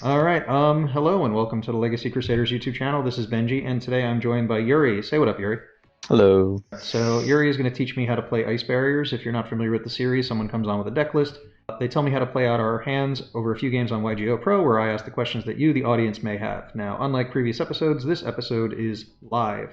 All right, hello and welcome to the Legacy Crusaders YouTube channel. This is Benji, and today I'm joined by Yuri. Say what up, Yuri. Hello. So Yuri is going to teach me how to play ice barriers. If you're not familiar with the series, someone comes on with a deck list. They tell me how to play out our hands over a few games on YGOPRO, where I ask the questions that you, the audience, may have. Now, unlike previous episodes, this episode is live.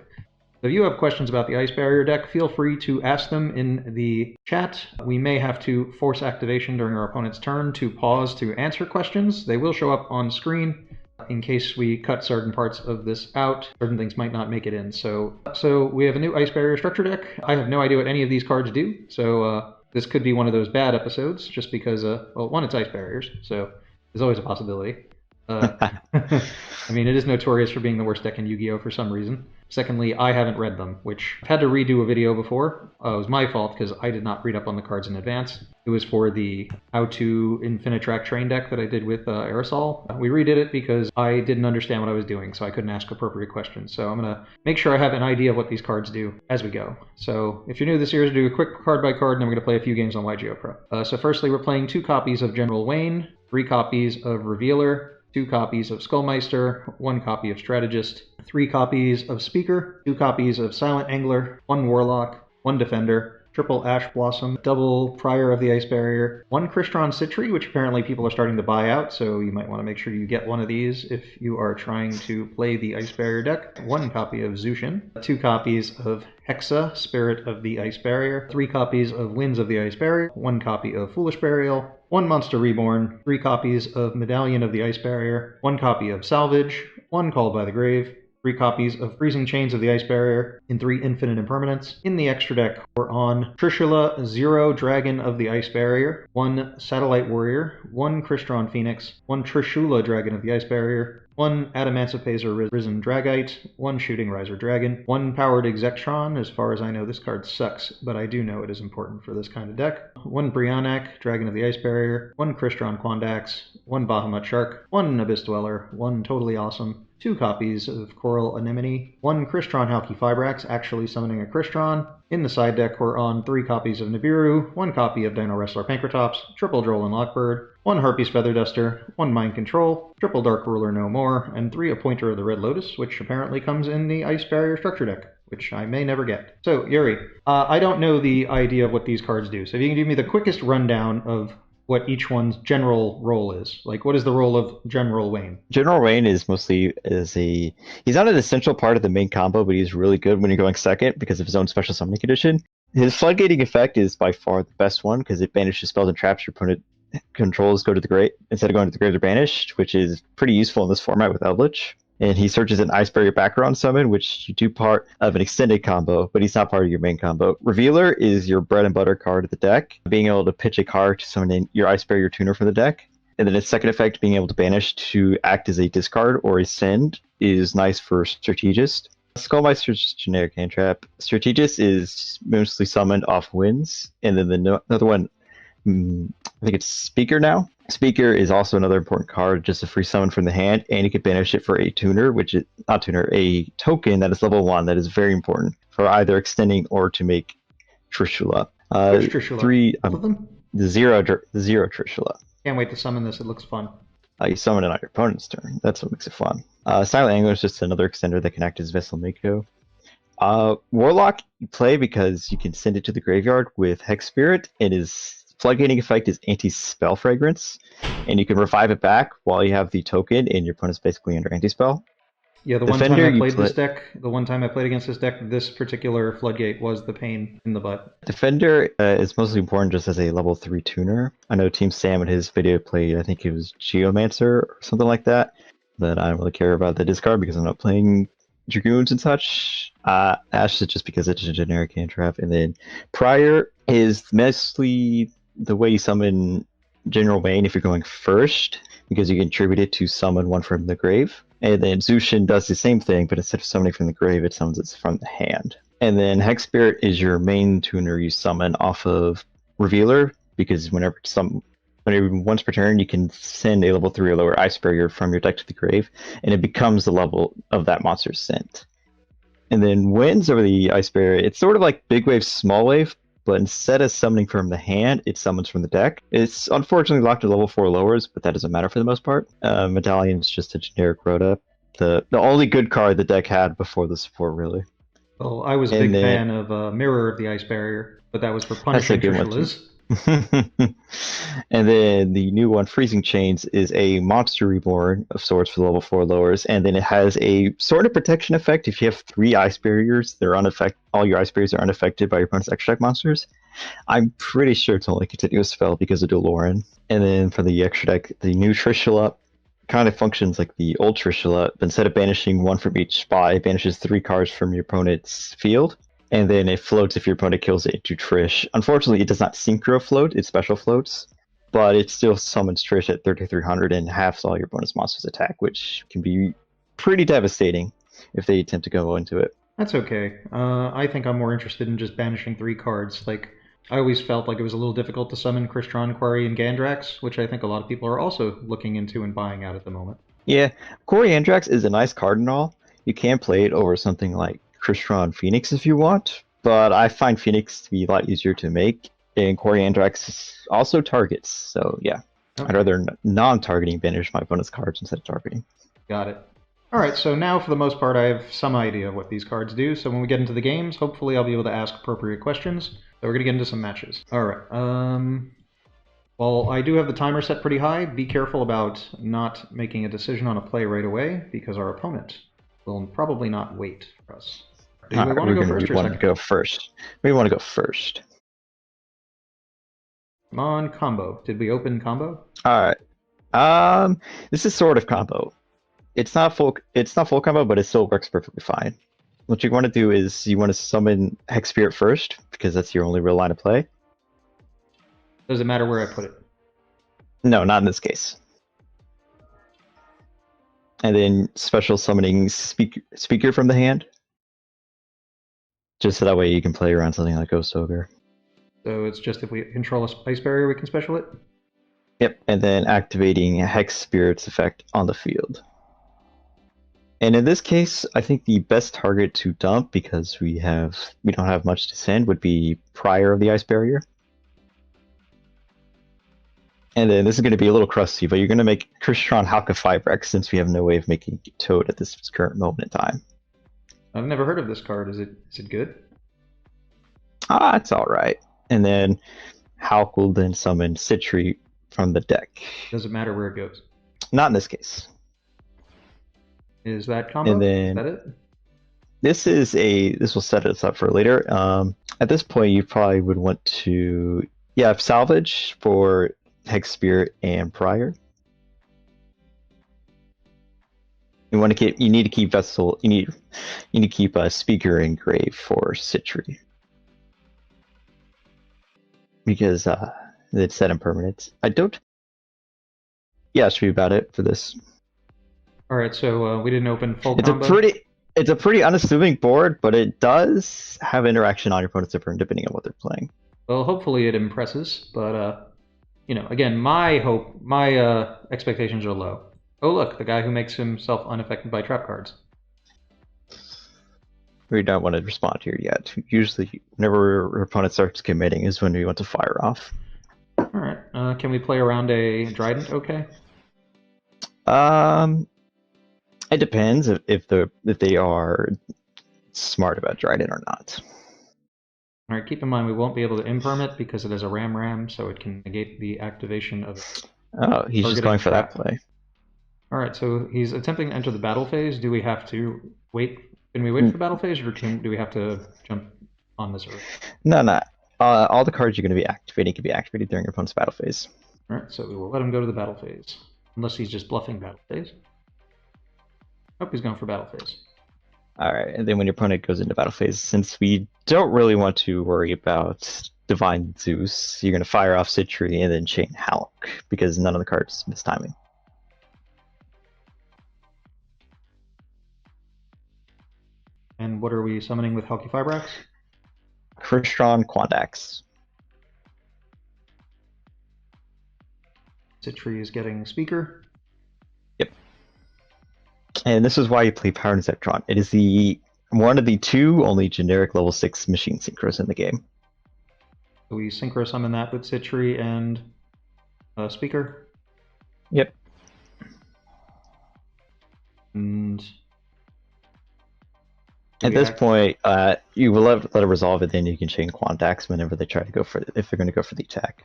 If you have questions about the ice barrier deck, feel free to ask them in the chat. We may have to force activation during our opponent's turn to pause to answer questions. They will show up on screen in case we cut certain parts of this out. Certain things might not make it in. So we have a new ice barrier structure deck. I have no idea what any of these cards do, so this could be one of those bad episodes just because, well, one, it's ice barriers, so there's always a possibility. I mean, it is notorious for being the worst deck in Yu-Gi-Oh! For some reason. Secondly, I haven't read them, which I've had to redo a video before. It was my fault because I did not read up on the cards in advance. It was for the How to Infinitrack Train deck that I did with Aerosol. We redid it because I didn't understand what I was doing, so I couldn't ask appropriate questions. So I'm going to make sure I have an idea of what these cards do as we go. So if you're new to this series, we'll do a quick card by card, and then we're going to play a few games on YGOPRO. So firstly, we're playing 2 copies of General Wayne, 3 copies of Revealer, 2 copies of Skullmeister, 1 copy of Strategist, 3 copies of Speaker, 2 copies of Silent Angler, 1 Warlock, 1 Defender, triple Ash Blossom, double Prior of the Ice Barrier, 1 Crystron Citree, which apparently people are starting to buy out, so you might want to make sure you get one of these if you are trying to play the Ice Barrier deck, 1 copy of Zushin, 2 copies of Hexa, Spirit of the Ice Barrier, 3 copies of Winds of the Ice Barrier, 1 copy of Foolish Burial, 1 Monster Reborn, 3 copies of Medallion of the Ice Barrier, 1 copy of Salvage, 1 Called by the Grave, 3 copies of Freezing Chains of the Ice Barrier, in 3 Infinite Impermanents. In the extra deck, we're on Trishula Zero Dragon of the Ice Barrier, 1 Satellite Warrior, 1 Crystron Phoenix, 1 Trishula Dragon of the Ice Barrier, 1 Adamancipator Risen Dragite, 1 Shooting Riser Dragon, 1 Powered Exectron. As far as I know, this card sucks, but I do know it is important for this kind of deck. 1 Brionac, Dragon of the Ice Barrier, 1 Crystron Quandax, 1 Bahamut Shark, 1 Abyss Dweller, 1 Totally Awesome, 2 copies of Coral Anemone, 1 Crystron Halqifibrax, actually summoning a Crystron. In the side deck, we're on 3 copies of Nibiru, 1 copy of Dino Wrestler Pankratops, triple Droll and Lockbird, 1 Harpies Feather Duster, 1 Mind Control, triple Dark Ruler No More, and 3 Appointer of the Red Lotus, which apparently comes in the Ice Barrier structure deck, which I may never get. So, Yuri, I don't know the idea of what these cards do, so if you can give me the quickest rundown of what each one's general role is. Like, what is the role of General Wayne? General Wayne is mostly he's not an essential part of the main combo, but he's really good when you're going second because of his own special summoning condition. His floodgating effect is by far the best one because it banishes spells and traps your opponent controls go to the grave instead of going to the grave they're banished, which is pretty useful in this format with Eldritch. And he searches an Ice Barrier background summon, which you do part of an extended combo, but he's not part of your main combo. Revealer is your bread and butter card of the deck, being able to pitch a card to summon in your Ice Barrier tuner for the deck. And then its second effect, being able to banish to act as a discard or a send, is nice for Strategist. Skullmeister's just generic hand trap. Strategist is mostly summoned off wins, and then another one, I think it's Speaker now. Speaker is also another important card, just a free summon from the hand, and you can banish it for a tuner, which is not tuner, a token that is level 1 that is very important for either extending or to make Trishula. Which Trishula? 3 Both of them? the zero Trishula. Can't wait to summon this, it looks fun. You summon it on your opponent's turn. That's what makes it fun. Silent Angler is just another extender that can act as Vessel Mako. Warlock you play because you can send it to the graveyard with Hex Spirit. It is floodgating effect is anti-spell fragrance, and you can revive it back while you have the token, and your opponent's basically under anti-spell. Yeah, the one time I played this deck, the one time I played against this deck, this particular floodgate was the pain in the butt. Defender is mostly important just as a level 3 tuner. I know Team Sam in his video played, I think it was Geomancer or something like that, but I don't really care about the discard because I'm not playing Dragoons and such. Ash is just because it's a generic hand trap, and then Prior is mostly the way you summon General Wayne if you're going first, because you can attribute it to summon one from the grave. And then Zushin does the same thing, but instead of summoning from the grave, it summons it from the hand. And then Hex Spirit is your main tuner you summon off of Revealer, because whenever once per turn, you can send a level 3 or lower Ice Barrier from your deck to the grave, and it becomes the level of that monster's sent. And then Winds over the Ice Barrier, it's sort of like Big Wave, Small Wave, but instead of summoning from the hand, it summons from the deck. It's unfortunately locked to level 4 lowers, but that doesn't matter for the most part. Medallion is just a generic Rhoda. The only good card the deck had before the support, really. Well, I was a big fan of Mirror of the Ice Barrier, but that was for punishing Trishulas. And then the new one, Freezing Chains, is a monster reborn of sorts for level 4 lowers, and then it has a sort of protection effect. If you have 3 ice barriers, they're unaffected. All your ice barriers are unaffected by your opponent's extra deck monsters. I'm pretty sure it's only a continuous spell because of Duel Start. And then for the extra deck, the new Trishula kind of functions like the old Trishula, but instead of banishing 1 from each spot, it banishes 3 cards from your opponent's field. And then it floats if your opponent kills it into Trish. Unfortunately, it does not synchro float, it special floats. But it still summons Trish at 3300 and halves all your bonus monsters attack, which can be pretty devastating if they attempt to go into it. That's okay. I think I'm more interested in just banishing 3 cards. Like, I always felt like it was a little difficult to summon Crystron, Quarry, and Gandrax, which I think a lot of people are also looking into and buying out at the moment. Yeah, Quarry Gandrax is a nice card and all. You can play it over something like Crystron Phoenix if you want, but I find Phoenix to be a lot easier to make, and Quarry Gandrax also targets, so yeah. Okay. I'd rather non-targeting banish my bonus cards instead of targeting. Got it. Alright, so now for the most part I have some idea of what these cards do, so when we get into the games, hopefully I'll be able to ask appropriate questions. So we're going to get into some matches. Alright, well, I do have the timer set pretty high. Be careful about not making a decision on a play right away, because our opponent will probably not wait for us. Do we want to go first or second? We want to go first. Come on, combo. Did we open combo? Alright. This is sort of combo. It's not full combo, but it still works perfectly fine. What you want to do is you want to summon Hex Spirit first, because that's your only real line of play. Does it matter where I put it? No, not in this case. And then special summoning speaker from the hand. Just so that way you can play around something like Ghost Ogre. So it's just if we control a ice barrier, we can special it? Yep, and then activating a Hex Spirit's effect on the field. And in this case, I think the best target to dump, because we don't have much to send, would be Prior of the Ice Barrier. And then this is going to be a little crusty, but you're going to make Crystron Halqifibrax, since we have no way of making Toad at this current moment in time. I've never heard of this card. Is it good? It's alright. And then Halq will then summon Citree from the deck. Does it matter where it goes? Not in this case. Is that combo? And then, is that it? This will set us up for later. At this point, you probably would want to, salvage for Hex Spirit and Prior. You need to keep Vessel. You need to keep Speaker and Grave for Citree, because it's set in permanence. Yeah, it should be about it for this. All right, so we didn't open full combo. It's a pretty unassuming board, but it does have interaction on your opponent's turn depending on what they're playing. Well, hopefully it impresses, but again, my expectations are low. Oh look, the guy who makes himself unaffected by trap cards. We don't want to respond here yet. Usually, whenever our opponent starts committing is when we want to fire off. All right, can we play around a Trident? Okay. It depends if they are smart about Trident or not. All right, keep in mind we won't be able to imperm it because it is a Ram, so it can negate the activation of it. Oh, he's just going for that play. All right, so he's attempting to enter the battle phase. Do we have to wait? Can we wait for battle phase, or do we have to jump on this early? No. All the cards you're going to be activating can be activated during your opponent's battle phase. All right, so we will let him go to the battle phase, unless he's just bluffing battle phase. Nope, he's going for battle phase. Alright, and then when your opponent goes into battle phase, since we don't really want to worry about Divine Zeus, you're going to fire off Citree and then chain Halq, because none of the cards miss timing. And what are we summoning with Halqifibrax? Crystron Quandax. Citree is getting Speaker. Yep. And this is why you play Power Zeptron. It is one of the two only generic level 6 machine synchros in the game. So we synchro summon that with Citree and Speaker. Yep. And At this point, you will let it resolve it, then you can chain Quandax whenever they try to go for it, if they're going to go for the attack.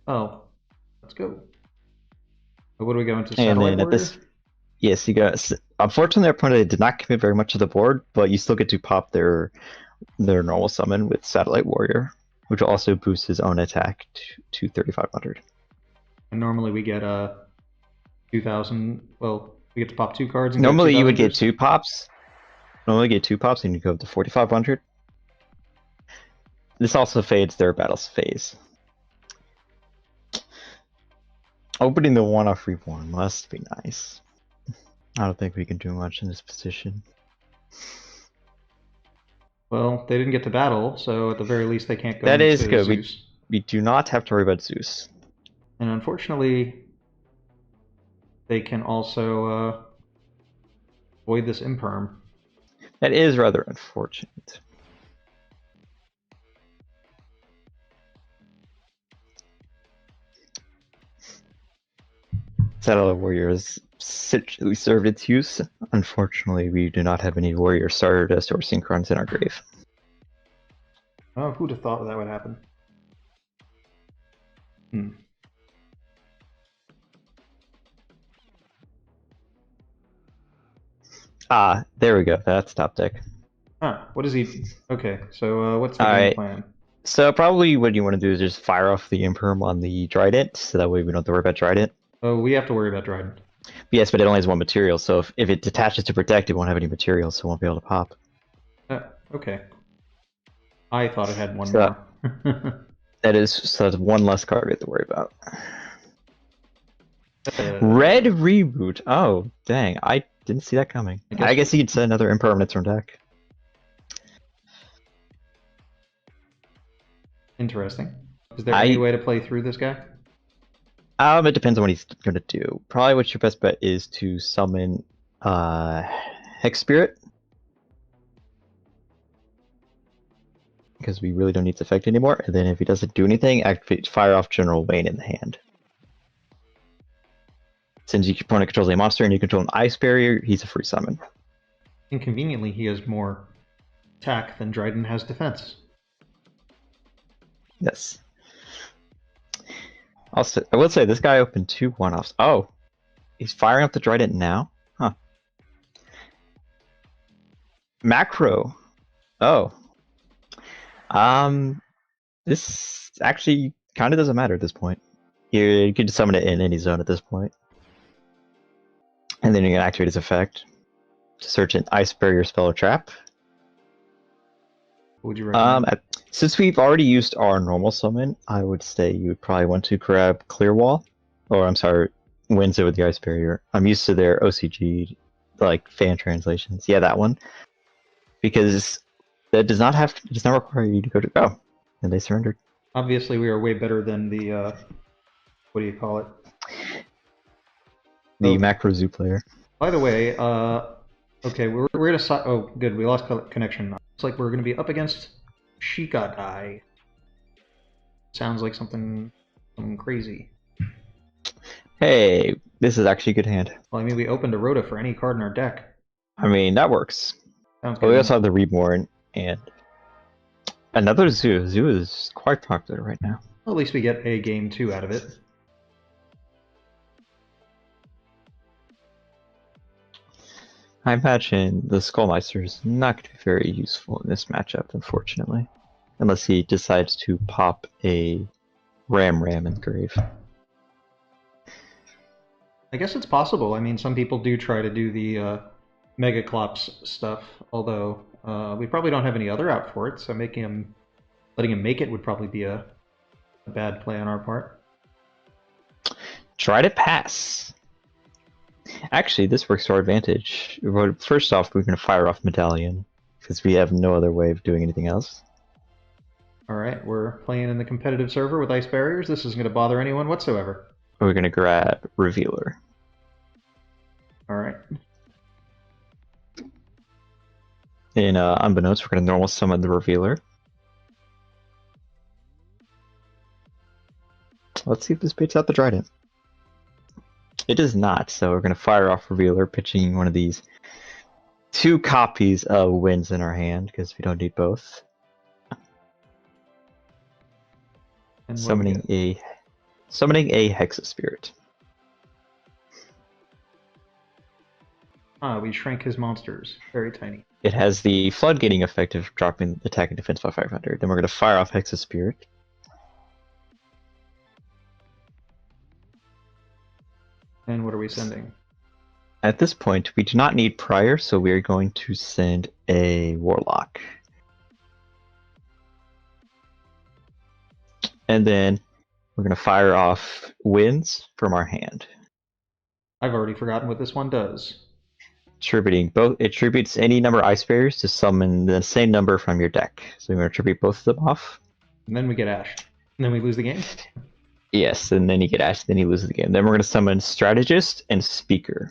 Oh, let's go. What do we go into? And Satellite then at Warrior? this, yes, you got. Unfortunately, their opponent did not commit very much to the board, but you still get to pop their normal summon with Satellite Warrior, which will also boost his own attack to 3,500. And normally we get 2,000. Well, we get to pop 2 cards. And Normally get you would get boost. 2 pops. Normally get 2 pops, and you go up to 4,500. This also fades their battles phase. Opening the one-off reborn must be nice. I don't think we can do much in this position. Well, they didn't get to battle, so at the very least they can't go That into is good. Zeus. We do not have to worry about Zeus. And unfortunately, they can also avoid this imperm. That is rather unfortunate. Satellite Warriors we served its use. Unfortunately, we do not have any Warrior Stardust or Synchrons in our grave. Oh, who'd have thought that would happen? Ah, there we go. That's top deck. Huh, what is he? Okay, so what's the game plan? So probably what you want to do is just fire off the Imperm on the Trident, so that way we don't have to worry about Trident. Oh, we have to worry about Dryden. Yes, but it only has 1 material, so if it detaches to protect, it won't have any material, so it won't be able to pop. Okay. I thought it had 1 so more. That is, so that's 1 less card we have to worry about. Red Reboot. Oh, dang. I didn't see that coming. I guess he could set another Impermanence from deck. Interesting. Is there any way to play through this guy? It depends on what he's going to do. Probably what your best bet is to summon Hex Spirit. Because we really don't need its effect anymore. And then if he doesn't do anything, activate Fire off General Wayne in the hand. Since your opponent controls a monster and you control an Ice Barrier, he's a free summon. Inconveniently, he has more attack than Dryden has defense. Yes. Also, I will say this guy opened 2 one-offs. Oh, he's firing up the Trident now? Huh. Macro. Oh. This actually kind of doesn't matter at this point. You can summon it in any zone at this point. And then you can activate its effect to search an Ice Barrier spell or trap. What would you recommend? Since we've already used our normal summon, I would say you would probably want to grab Clear Wall. Or, I'm sorry, Windsor with the Ice Barrier. I'm used to their OCG, like, fan translations. Yeah, that one. Because that does not require you to go to go. And they surrendered. Obviously, we are way better than the, what do you call it? The Macro Zoo player. By the way, okay, we're at a side. Oh, good, we lost connection. It's like we're going to be up against Shikadai. Sounds like something crazy. Hey, this is actually a good hand. Well, I mean, we opened a Rhoda for any card in our deck. I mean, that works. Sounds good. But we also have the Reborn and another Zoo. Zoo is quite popular right now. Well, at least we get a game 2 out of it. I imagine the Skullmeister is not going to be very useful in this matchup, unfortunately. Unless he decides to pop a Ram in the grave. I guess it's possible. I mean, some people do try to do the Mega Clops stuff, although we probably don't have any other out for it, so letting him make it would probably be a bad play on our part. Try to pass. Actually, this works to our advantage. First off, we're going to fire off Medallion, because we have no other way of doing anything else. Alright, we're playing in the competitive server with Ice Barriers. This isn't going to bother anyone whatsoever. We're going to grab Revealer. Alright. In Unbeknownst, we're going to normal summon the Revealer. Let's see if this baits out the Trident. It does not, so we're going to fire off Revealer, pitching one of these 2 copies of Winds in our hand, because we don't need both. And Summoning a Hexa Spirit. Ah, we shrank his monsters. Very tiny. It has the floodgating effect of dropping attack and defense by 500. Then we're going to fire off Hexa Spirit. And what are we sending? At this point, we do not need Prior, so we are going to send a Warlock. And then we're going to fire off Winds from our hand. I've already forgotten what this one does. It attributes any number of Ice Barriers to summon the same number from your deck. So we're going to attribute both of them off. And then we get Ash. And then we lose the game? Yes, and then you get Ash, then you lose the game. Then we're going to summon Strategist and Speaker.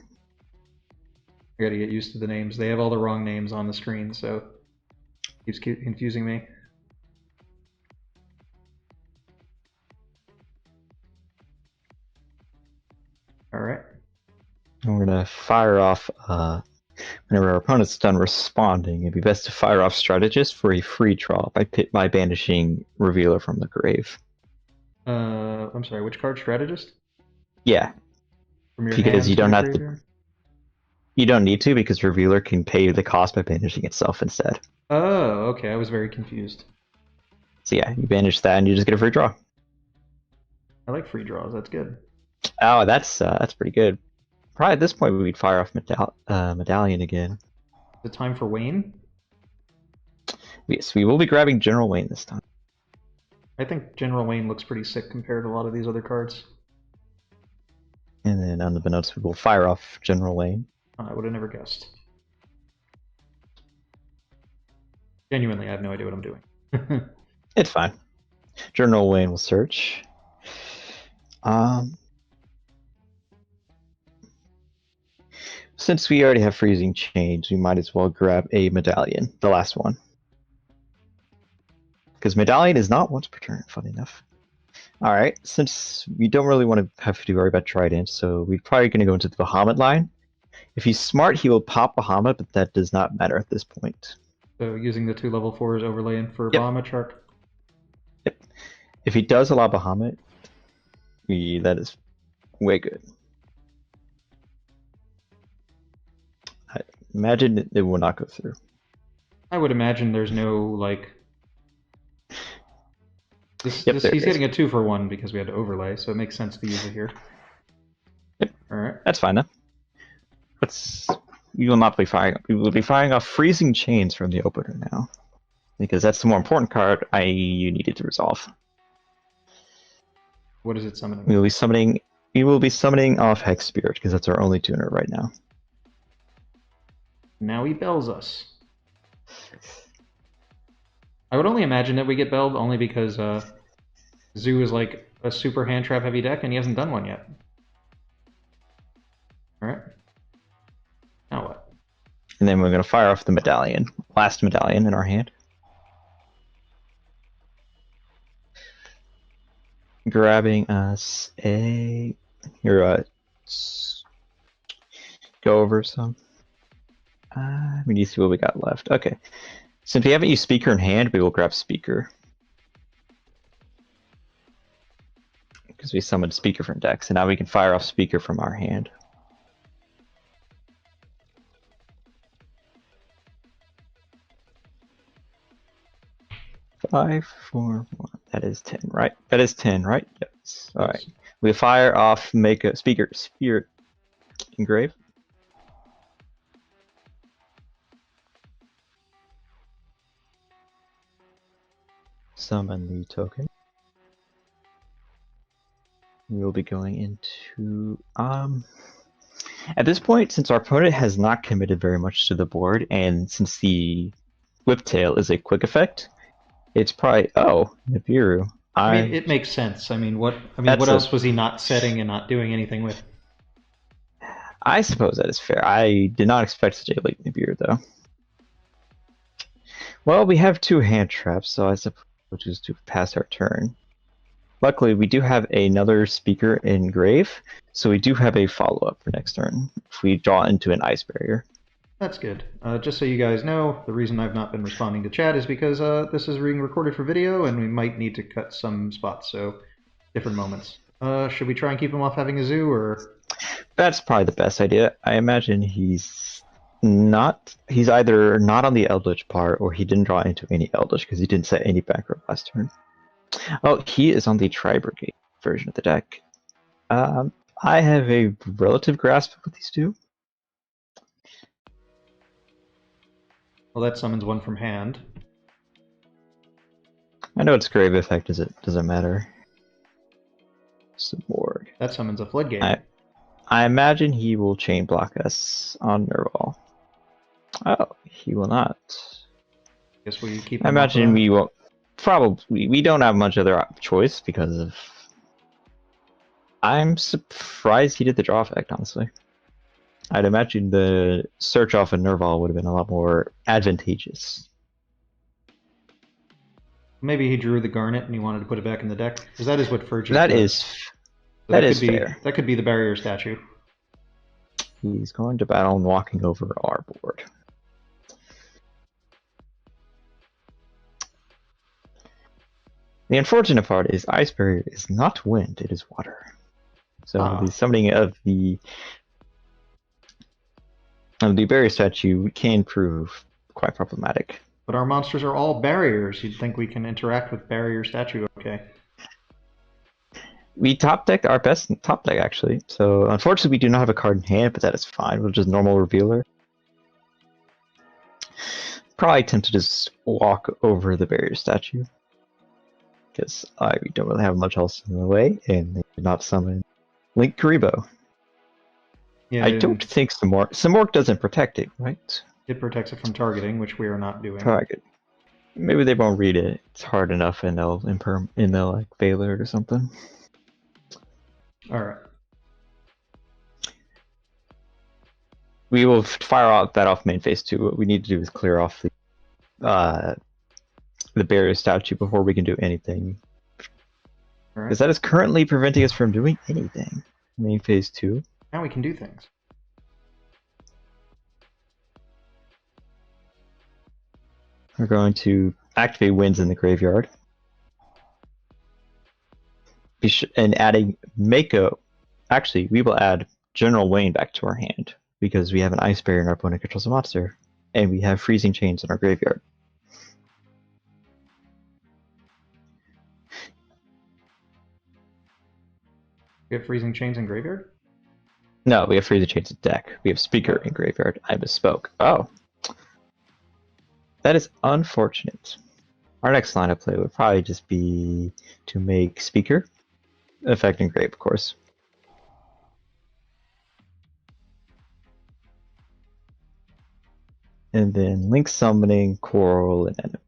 I gotta get used to the names. They have all the wrong names on the screen, so it keeps confusing me. Alright. And we're going to fire off, whenever our opponent's done responding, it'd be best to fire off Strategist for a free draw by banishing Revealer from the grave. I'm sorry, which card? Strategist? Yeah. From your because you don't have to. You don't need to, because Revealer can pay the cost by banishing itself instead. Oh, okay, I was very confused. So yeah, you banish that and you just get a free draw. I like free draws, that's good. Oh, that's pretty good. Probably at this point we'd fire off Medallion again. Is it time for Wayne? Yes, we will be grabbing General Wayne this time. I think General Wayne looks pretty sick compared to a lot of these other cards. And then on the notes we will fire off General Wayne. I would have never guessed. Genuinely, I have no idea what I'm doing. It's fine. General Wayne will search. Since we already have Freezing Chains, we might as well grab a Medallion, the last one. Because Medallion is not once per turn, funny enough. Alright, since we don't really want to have to worry about Trident, so we're probably going to go into the Bahamut line. If he's smart, he will pop Bahamut, but that does not matter at this point. So using the 2 level 4s overlaying for Yep. Bahamut Shark? Yep. If he does allow Bahamut, that is way good. I imagine it will not go through. I would imagine there's no, like... he's getting a 2-for-1 because we had to overlay, so it makes sense to use it here. Yep. Alright. That's fine then. We will not be firing. We will be firing off Freezing Chains from the opener now, because that's the more important card you needed to resolve. What is it summoning? We will be summoning off Hex Spirit because that's our only tuner right now. Now he bells us. I would only imagine that we get belled only because Zoo is like a super hand trap heavy deck and he hasn't done one yet. Alright. Now what? And then we're going to fire off the Medallion. Last Medallion in our hand. Grabbing us a... Here, go over some. We need to see what we got left. Okay. Since we haven't used Speaker in hand, we will grab Speaker. Because we summoned Speaker from decks, and now we can fire off Speaker from our hand. 5, 4, 1. That is 10, right? That is 10, right? Yes. All right. We fire off, make a Speaker Spirit Engrave. Summon the token. We will be going into at this point, since our opponent has not committed very much to the board, and since the Whiptail is a quick effect, it's probably Nibiru. I mean, it makes sense. I mean, what else was he not setting and not doing anything with? I suppose that is fair. I did not expect such a late Nibiru, though. Well, we have 2 hand traps, so I suppose we'll just pass our turn. Luckily, we do have another speaker in Grave, so we do have a follow-up for next turn if we draw into an ice barrier. That's good. Just so you guys know, the reason I've not been responding to chat is because this is being recorded for video, and we might need to cut some spots, so different moments. Should we try and keep him off having a zoo, or...? That's probably the best idea. I imagine he's either not on the Eldritch part, or he didn't draw into any Eldritch because he didn't set any back row last turn. Oh, he is on the Tri-Brigade version of the deck. I have a relative grasp of these two. Well, that summons one from hand. I know it's Grave effect, doesn't matter. Cyborg. That summons a Floodgate. I imagine he will chain block us on Nerval. Oh, he will not. Guess we keep him I imagine off we won't. Probably, we don't have much other choice because of... I'm surprised he did the draw effect, honestly. I'd imagine the search off of Nerval would have been a lot more advantageous. Maybe he drew the Garnet and he wanted to put it back in the deck, because that is what Fergus That does. is... So that is could be, fair. That could be the barrier statue. He's going to battle and walking over our board. The unfortunate part is Ice Barrier is not wind, it is water. So the summoning of the barrier statue can prove quite problematic. But our monsters are all barriers. You'd think we can interact with barrier statue okay. We top decked our best top deck, actually. So unfortunately we do not have a card in hand, but that is fine. We'll just normal revealer. Probably attempt to just walk over the barrier statue. Because we don't really have much else in the way, and they did not summon Link Karibo. Yeah, I don't think Samorg doesn't protect it, right? It protects it from targeting, which we are not doing. Target. Maybe they won't read it. It's hard enough, and they'll like Valor or something. All right. We will fire that off main phase 2. What we need to do is clear off the barrier statue before we can do anything. Because that is currently preventing us from doing anything. Main phase 2. Now we can do things. We're going to activate winds in the graveyard. And adding Mako. Actually, we will add General Wayne back to our hand. Because we have an ice barrier and our opponent controls a monster. And we have freezing chains in our graveyard. We have freezing chains in graveyard? No, we have freezing chains in deck. We have speaker in graveyard. I misspoke. Oh. That is unfortunate. Our next line of play would probably just be to make speaker effect in grave, of course. And then link summoning, coral, and enemy.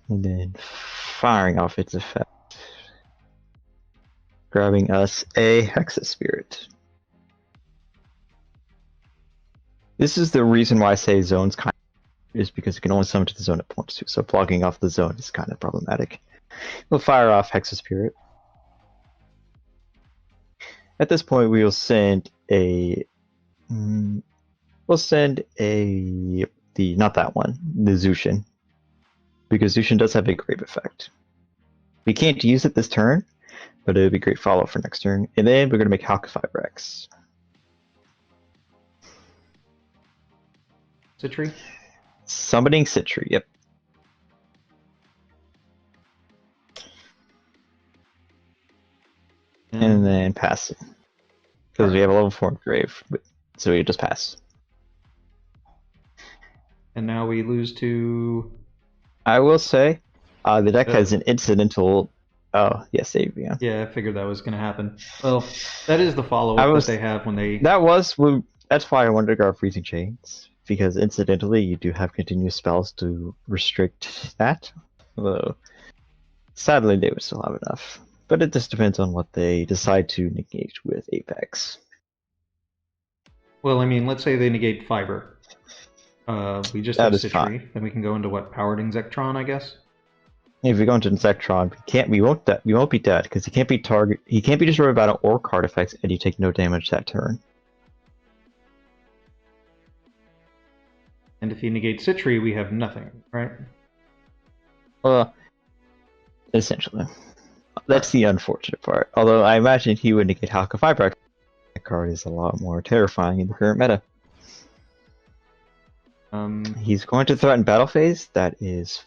And then firing off its effect. Grabbing us a Hexa Spirit. This is the reason why I say zones kind of is because you can only summon to the zone it points to, so blocking off the zone is kind of problematic. We'll fire off Hexa Spirit. At this point, we will send a. We'll send not that one, the Zushin. Because Zushin does have a grave effect. We can't use it this turn, but it would be great follow-up for next turn. And then we're going to make Halqifibrax. Citree? Summoning Citree, yep. And then pass it. Because we have a level 4 grave, so we just pass. And now we lose to... I will say, the deck has an incidental... Oh, yes, save, yeah. Yeah, I figured that was going to happen. Well, that is the follow-up that they have when they... That's why I wanted to grab Freezing Chains. Because incidentally, you do have continuous spells to restrict that. Although, sadly, they would still have enough. But it just depends on what they decide to negate with Apex. Well, I mean, let's say they negate Fiber. We just have That is fine. Citree. Then we can go into what? Powered Insectron, I guess? If we go into Insectron, we won't be dead because he can't be destroyed by battle or card effects, and you take no damage that turn. And if he negates Citree, we have nothing, right? Essentially. That's the unfortunate part. Although I imagine he would negate Halqifibrax. That card is a lot more terrifying in the current meta. He's going to threaten battle phase. That is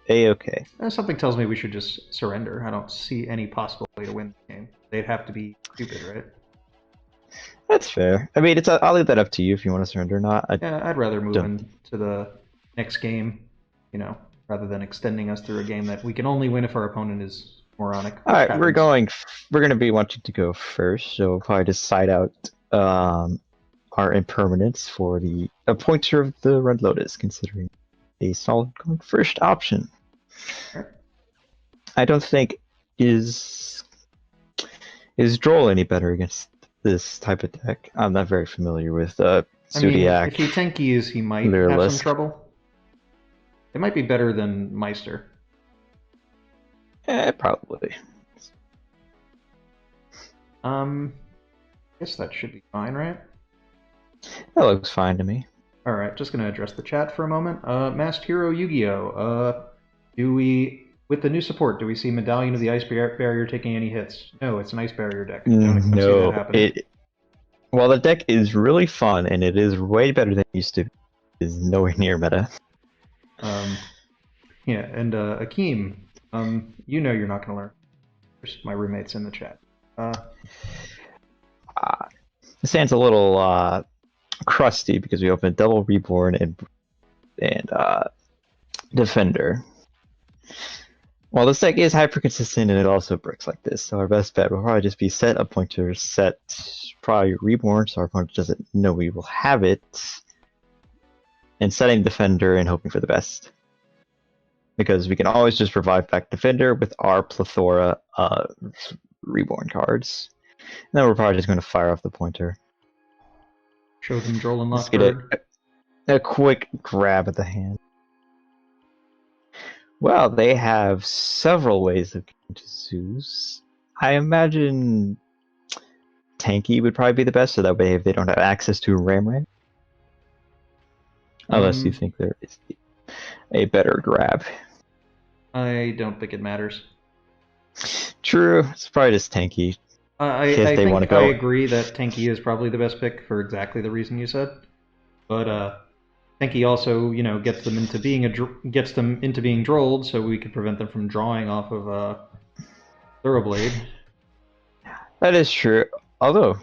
A-okay. Something tells me we should just surrender. I don't see any possible way to win the game. They'd have to be stupid, right? That's fair. I mean, I'll leave that up to you if you want to surrender or not. Yeah, I'd rather move into the next game, rather than extending us through a game that we can only win if our opponent is moronic. All right, we're going to be wanting to go first, so we'll probably just side out our impermanence for a pointer of the Red Lotus, considering a solid going first option. Right. I don't think is Droll any better against this type of deck. I'm not very familiar with Zodiac. If he tankies, he might have some trouble. It might be better than Meister. Probably. Guess that should be fine, right? That looks fine to me. Alright, just gonna address the chat for a moment. Masked Hero Yugioh. With the new support, do we see Medallion of the Ice Barrier taking any hits? No, it's an Ice Barrier deck. Don't expect to see that happen. While the deck is really fun, and it is way better than it used to, is nowhere near meta. Yeah, and Akeem, you know you're not gonna learn. There's my roommates in the chat. This hand's a little crusty because we opened Double Reborn and Defender. While this deck is hyper consistent and it also breaks like this, so our best bet will probably just be set a pointer, set probably Reborn, so our opponent doesn't know we will have it, and setting Defender and hoping for the best. Because we can always just revive back Defender with our plethora of Reborn cards. And then we're probably just going to fire off the pointer. Show them Droll and Let's Lockbird. get a quick grab at the hand. Well, they have several ways of getting to Zeus. I imagine Tanky would probably be the best, so that way if they don't have access to Ramray. Unless you think there is a better grab. I don't think it matters. True, it's probably just Tanky. I agree that Tanky is probably the best pick for exactly the reason you said. But Tanky also, gets them into being drolled, so we could prevent them from drawing off of Thoroughblade. That is true. Although,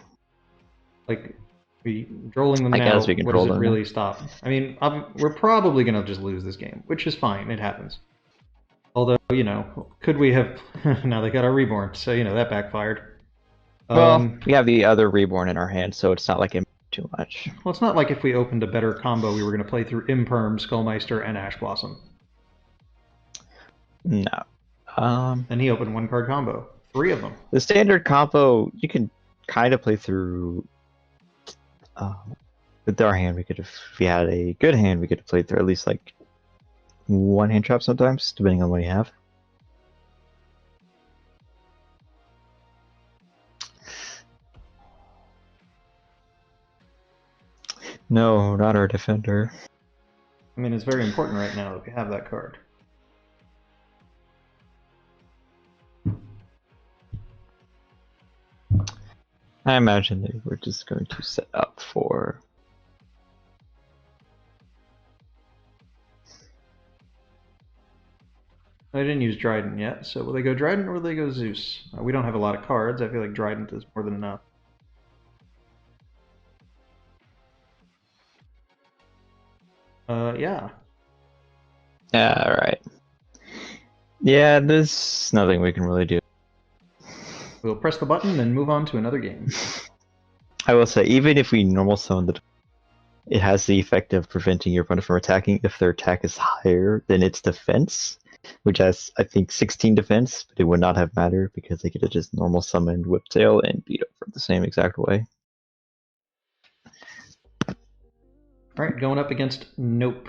drolling them now, guess we can what droll does it them really stop? I mean, we're probably gonna just lose this game, which is fine. It happens. Although, could we have? Now they got our Reborn, so that backfired. Well, we have the other Reborn in our hand, so it's not like it too much. Well, it's not like if we opened a better combo, we were going to play through Imperm, Skullmeister, and Ash Blossom. No. And he opened one card combo. 3 of them. The standard combo, you can kind of play through. With our hand, if we had a good hand, we could have played through at least like 1 hand trap sometimes, depending on what you have. No, not our Defender. I mean, it's very important right now that we have that card. I imagine they were just going to set up for... I didn't use Dryden yet, so will they go Dryden or will they go Zeus? We don't have a lot of cards. I feel like Dryden is more than enough. Yeah. Yeah, alright. Yeah, there's nothing we can really do. We'll press the button and move on to another game. I will say, even if we normal summon it has the effect of preventing your opponent from attacking if their attack is higher than its defense, which has, I think, 16 defense, but it would not have mattered because they could have just normal summoned Whiptail and beat it from the same exact way. Alright, going up against Nope.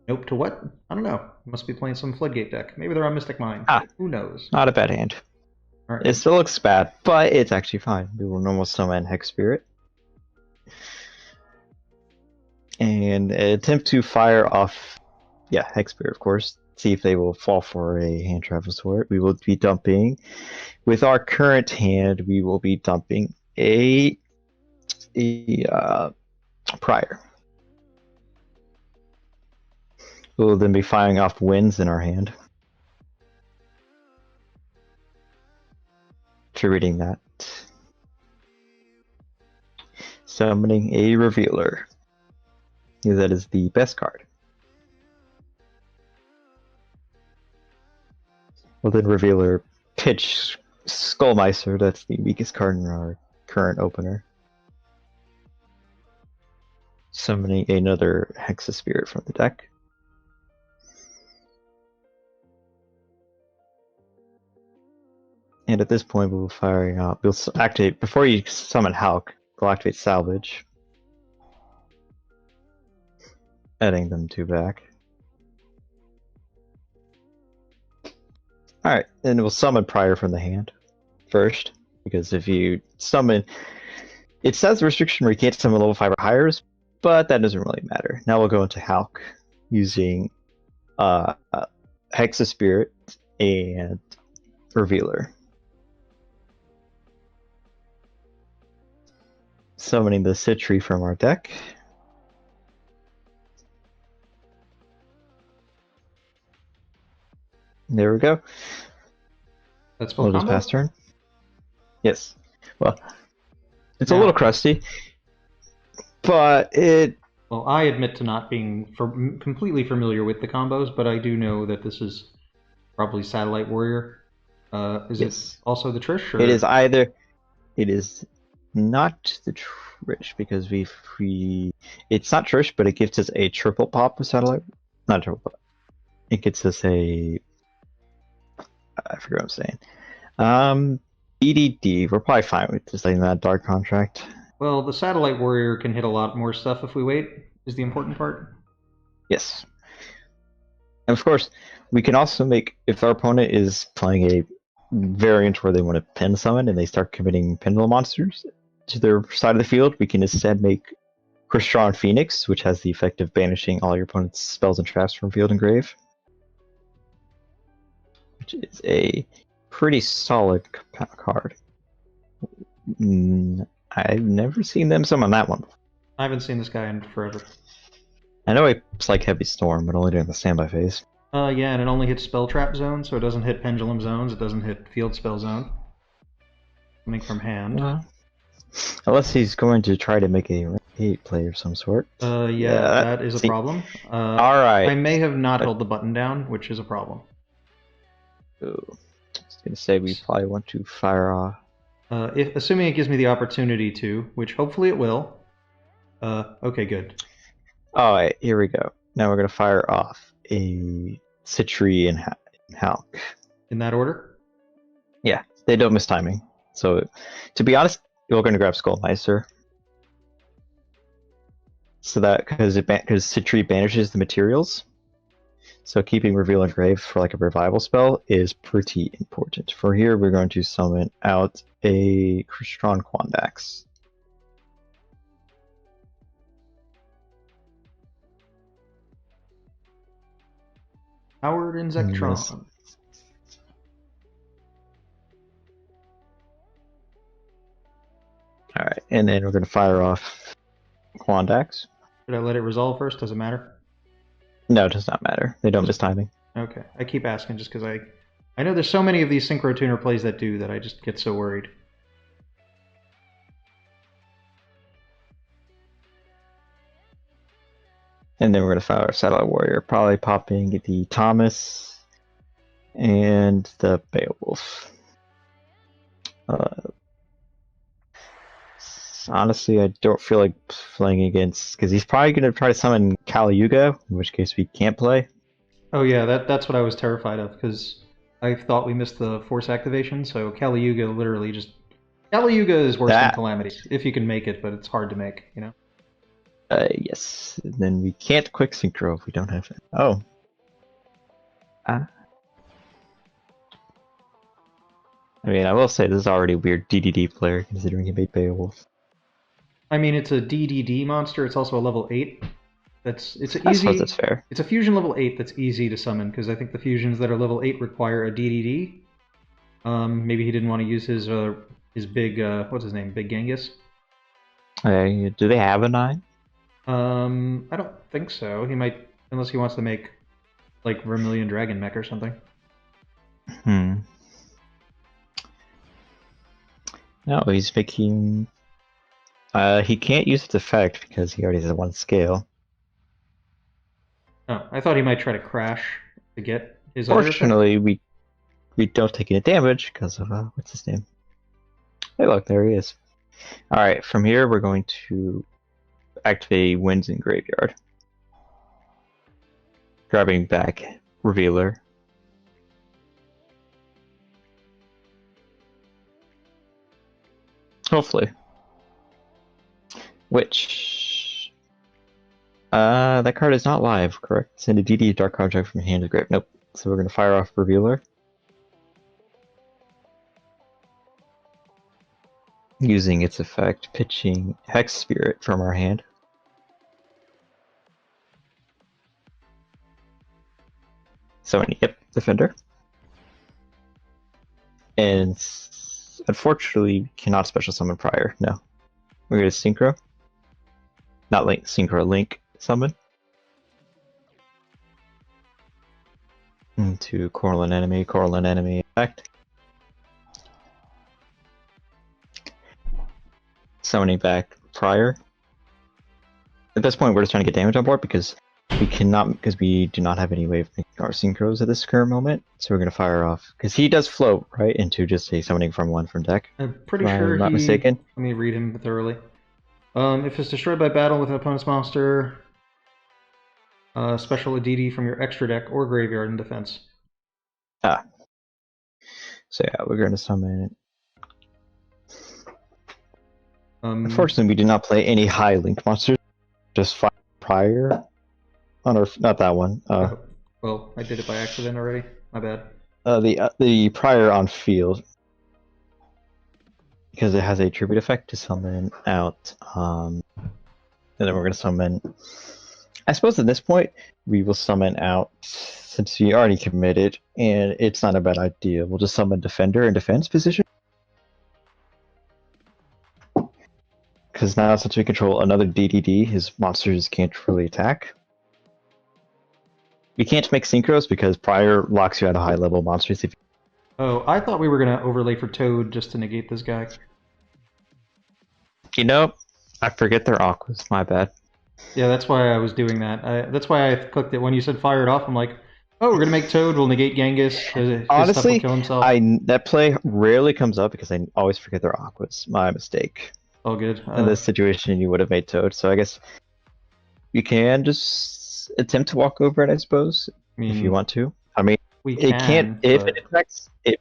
Nope to what? I don't know. Must be playing some Floodgate deck. Maybe they're on Mystic Mine. Who knows? Not a bad hand. Right. It still looks bad, but it's actually fine. We will normal summon Hex Spirit. And attempt to fire off, Hex Spirit, of course. See if they will fall for a hand travel sword. We will be dumping, with our current hand, we will be dumping a Prior. We will then be firing off winds in our hand. Reading that. Summoning a Revealer. That is the best card. Well, then Revealer pitch Skullmeister. That's the weakest card in our current opener. Summoning another Hexa Spirit from the deck. And at this point, we'll firing up. We'll activate before you summon Hulk. We'll activate Salvage, adding them 2 back. All right, then we'll summon Prior from the hand first, because if you summon, it says restriction where you can't summon level 5 or higher, but that doesn't really matter. Now we'll go into Hulk using Hexa Spirit and Revealer. Summoning the Citree from our deck. There we go. That's full we'll combo? just pass turn. Yes. Well, it's a little crusty, but it... Well, I admit to not being completely familiar with the combos, but I do know that this is probably Satellite Warrior. Is it also the Trish? Or? It is either... It is not the Trish, because it's not Trish, but it gives us a triple pop with Satellite. Not a triple pop. It gets us a... I forget what I'm saying. EDD, we're probably fine with just letting that Dark Contract. Well, the Satellite Warrior can hit a lot more stuff if we wait, is the important part. Yes. And of course, we can also make, if our opponent is playing a variant where they want to pin summon and they start committing Pendulum monsters to their side of the field, we can instead make Crystron Phoenix, which has the effect of banishing all your opponent's spells and traps from field and grave. Which is a pretty solid card. I've never seen them summon that one. I haven't seen this guy in forever. I know it's like Heavy Storm, but only during the standby phase. Yeah, and it only hits Spell Trap Zone, so it doesn't hit Pendulum Zones, it doesn't hit Field Spell Zone. Coming from hand. Unless he's going to try to make a rank 8 play of some sort. Yeah, that is a problem. Alright. I may have not held the button down, which is a problem. Ooh. I was going to say we probably want to fire off. Assuming it gives me the opportunity to, which hopefully it will. Okay, good. Alright, here we go. Now we're going to fire off a Citree and Hulk. In that order? Yeah, they don't miss timing. So, to be honest, we're going to grab Skullmeister. So that, because Citree banishes the materials. So keeping Reveal and Grave for like a revival spell is pretty important. For here, we're going to summon out a Crystron Quandax. Howard and Zectron. Alright, and then we're going to fire off Quandax. Should I let it resolve first? Does it matter? No, it does not matter. They don't miss timing. Okay, I keep asking just because I know there's so many of these Synchro Tuner plays that do that I just get so worried. And then we're going to fire our Satellite Warrior, probably popping the Thomas and the Beowulf. Honestly, I don't feel like playing against, because he's probably going to try to summon Yugioh, in which case we can't play. Oh yeah, that's what I was terrified of, because I thought we missed the force activation, so Yugioh literally just... Yugioh is worse than Calamity, if you can make it, but it's hard to make, you know? Yes. And then we can't quick synchro if we don't have it. Oh. I mean, I will say this is already a weird DDD player considering he made Beowulf. I mean, it's a DDD monster. It's also a level 8. It's an I easy. suppose that's fair. It's a fusion level 8 that's easy to summon because I think the fusions that are level 8 require a DDD. Maybe he didn't want to use his big what's his name, Big Genghis. Do they have a 9? I don't think so. He might, unless he wants to make like Vermilion Dragon Mech or something. No, he's making. He can't use its effect because he already has 1 scale. Oh, I thought he might try to crash to get his other effect. Fortunately, we don't take any damage because of what's his name? Hey, look, there he is. All right, from here we're going to activate Winds in Graveyard, grabbing back Revealer. Hopefully. Which that card is not live, correct? Send a DD Dark Object from your hand to grave. Nope. So we're gonna fire off Revealer. Using its effect, pitching Hex Spirit from our hand. Summoning, yep, Defender. And unfortunately, we cannot special summon prior. No. We're gonna synchro. Not link, synchro, link summon. Into Corlin enemy effect. Summoning back prior. At this point, we're just trying to get damage on board because we cannot, because we do not have any way of making our synchros at this current moment. So we're gonna fire off because he does float right into just a summoning from 1 from deck. I'm pretty if sure I'm not mistaken. Let me read him thoroughly. If it's destroyed by battle with an opponent's monster, special a DD from your extra deck or graveyard in defense. Ah. So yeah, we're gonna summon. Unfortunately, we did not play any high link monsters. Just fire prior on our, not that one. Well, I did it by accident already. My bad. The prior on field because it has a tribute effect to summon out. And then we're gonna summon. I suppose at this point we will summon out since we already committed, and it's not a bad idea. We'll just summon Defender in defense position. Because now, since we control another DDD, his monsters can't really attack. We can't make synchros because prior locks you out of high-level monsters. Oh, I thought we were going to overlay for Toad just to negate this guy. You know, I forget their aquas. My bad. Yeah, that's why I was doing that. That's why I clicked it. When you said fire it off, I'm like, oh, we're going to make Toad. We'll negate Genghis. His Honestly, stuff will kill himself. that play rarely comes up because I always forget their aquas. My mistake. All good. In this situation, you would have made Toad, so I guess you can just attempt to walk over it, I suppose, if you want to. I mean, it can't if it affects if.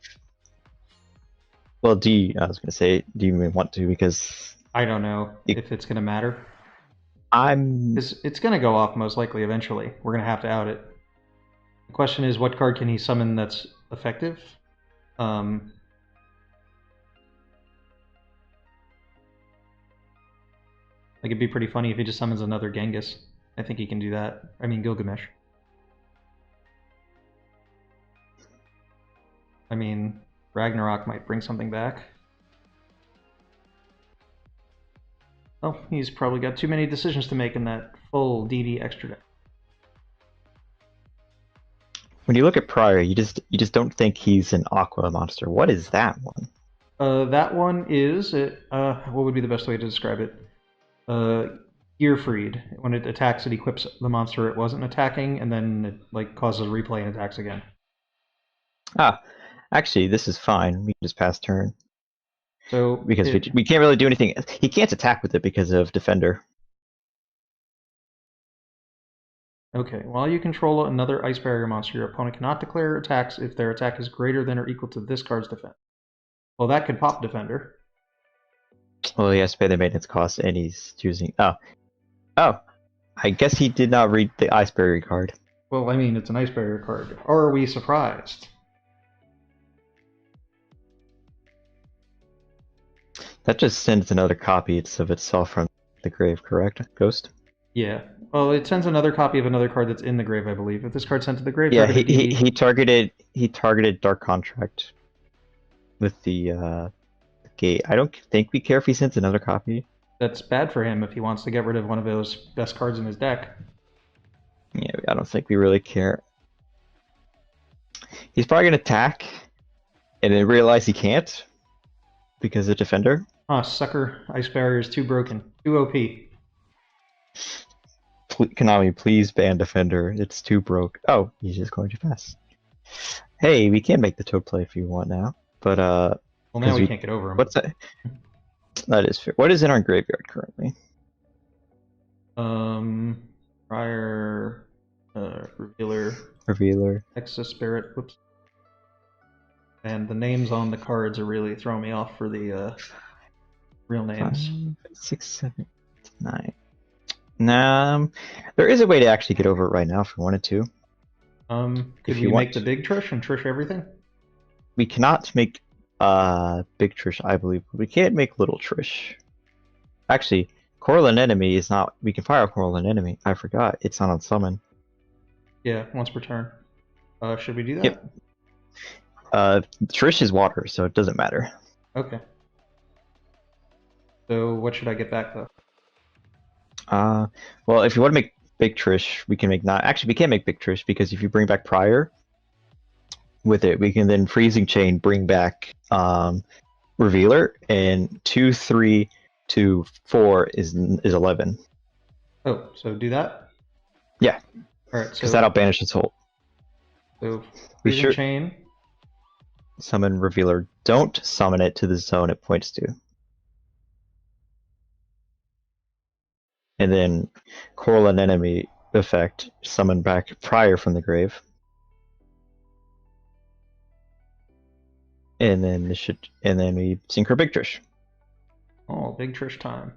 Well, I was gonna say, do you even want to? Because I don't know if it's gonna matter. It's gonna go off most likely eventually. We're gonna have to out it. The question is, what card can he summon that's effective? Like, it'd be pretty funny if he just summons another Genghis. I think he can do that. I mean, Gilgamesh. I mean, Ragnarok might bring something back. Oh, he's probably got too many decisions to make in that full DD extra deck. When you look at Prior, you just don't think he's an Aqua monster. What is that one? That one is what would be the best way to describe it? Gearfried. When it attacks, it equips the monster it wasn't attacking, and then it like causes a replay and attacks again. Ah, actually, this is fine. We can just pass turn. So because we can't really do anything. He can't attack with it because of Defender. Okay, while you control another Ice Barrier monster, your opponent cannot declare attacks if their attack is greater than or equal to this card's defense. Well, that could pop Defender. Well, he has to pay the maintenance cost, and he's choosing... Oh, Oh, I guess he did not read the Ice Barrier card. Well, I mean, it's an Ice Barrier card. Or are we surprised? That just sends another copy of itself from the grave, correct, Ghost? Yeah. Well, it sends another copy of another card that's in the grave, I believe. If this card's sent to the grave, Yeah, targeted EV. he targeted Dark Contract with the gate. I don't think we care if he sends another copy. That's bad for him if he wants to get rid of one of those best cards in his deck. Yeah, I don't think we really care. He's probably gonna attack, and then realize he can't because of Defender. Ah, sucker. Ice Barrier is too broken. Too OP. Konami, please ban Defender. It's too broke. Oh, he's just going too fast. Hey, we can make the Toad play if you want now, but well, now we can't get over him. What's that? That is fair. What is in our graveyard currently? Prior, Revealer, Exo Spirit. Whoops. And the names on the cards are really throwing me off for the real names. 5, 6, 7, 9. There is a way to actually get over it right now if we wanted to. Could we make the big Trish and Trish everything? We cannot make big Trish, I believe. We can't make little Trish. Actually, Corlin Enemy is not. We can fire Corlin Enemy. I forgot. It's not on summon. Yeah, once per turn. Should we do that? Yep. Trish is water, so it doesn't matter. Okay. So what should I get back though? Well, if you want to make big Trish, we can make not. Actually, we can't make big Trish because if you bring back Prior with it, we can then Freezing Chain bring back Revealer, and 2, 3 to 4 is 11. Oh, so do that? Yeah. All right. So because that'll banish its hold. So Freezing Chain. Summon Revealer. Don't summon it to the zone it points to. And then Corlin Enemy effect, summon back Prior from the grave. And then we synchro Big Trish. Oh, Big Trish time.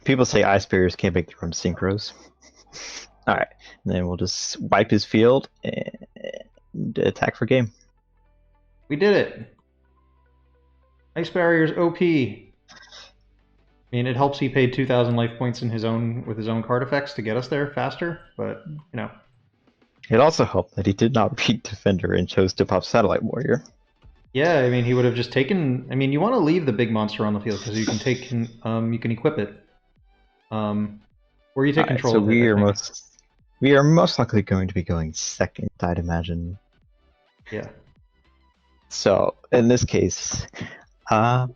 People say Ice Barriers can't make their own synchros. Alright, and then we'll just wipe his field and attack for game. We did it! Ice Barrier's OP. I mean, it helps he paid 2,000 life points in with his own card effects to get us there faster, but, you know. It also helped that he did not read Defender and chose to pop Satellite Warrior. Yeah, I mean, he would have just taken... I mean, you want to leave the big monster on the field because you can take... you can equip it. Or you take control of it, we are most likely going to be going second, I'd imagine. Yeah. So, in this case, I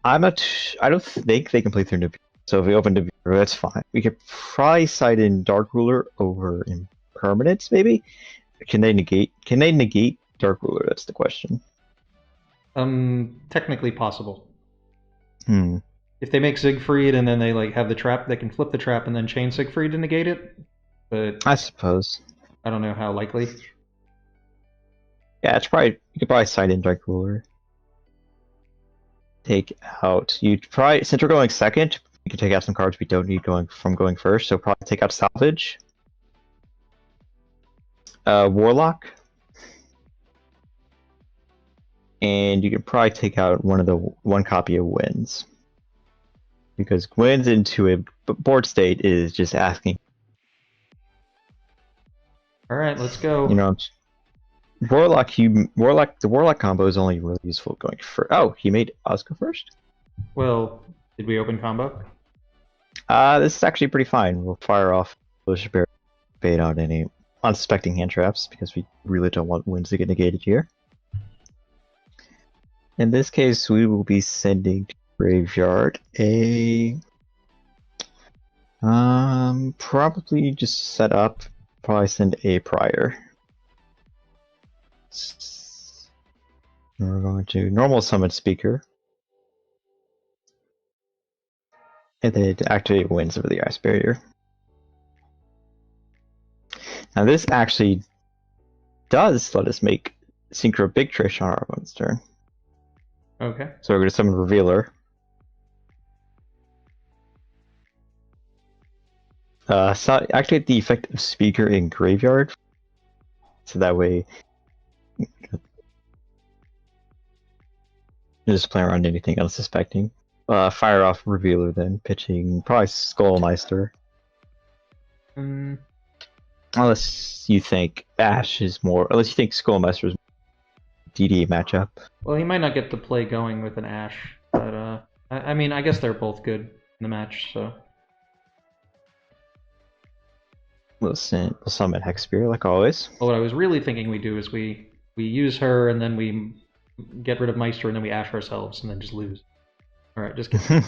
don't think they can play through Nibiru. So if we open Nibiru, that's fine. We could probably side in Dark Ruler over Impermanence, maybe? Can they negate Dark Ruler? That's the question. Technically possible. Hmm. If they make Siegfried and then they like have the trap, they can flip the trap and then chain Siegfried to negate it. But I suppose. I don't know how likely. Yeah, you could probably side in Dark Ruler. Take out. Since we're going second, we can take out some cards we don't need going first. So probably take out Salvage, Warlock, and you can probably take out one copy of Winds. Because Gwyn's into a board state is just asking. All right, let's go. You know, the Warlock combo is only really useful going first. Oh, he made us go first? Well, did we open combo? This is actually pretty fine. We'll fire off bait out any unsuspecting hand traps because we really don't want Winds to get negated here. In this case, we will be sending to Graveyard probably just set up. Probably send a Prior. We're going to normal summon Speaker. And then activate Winds over the Ice Barrier. Now this actually does let us make Synchro Big Trish on our opponent's turn. Okay. So we're going to summon Revealer. So activate the effect of Speaker in Graveyard, so that way just play around anything unsuspecting. Fire off Revealer, then pitching probably Skullmeister. Unless you think Ash is more, unless you think Skullmeister is DD matchup. Well, he might not get the play going with an Ash, but I mean, I guess they're both good in the match, so. We'll summon Hex Spear like always. Well, what I was really thinking we do is we use her and then we get rid of Meister and then we Ash ourselves and then just lose. All right, just kidding.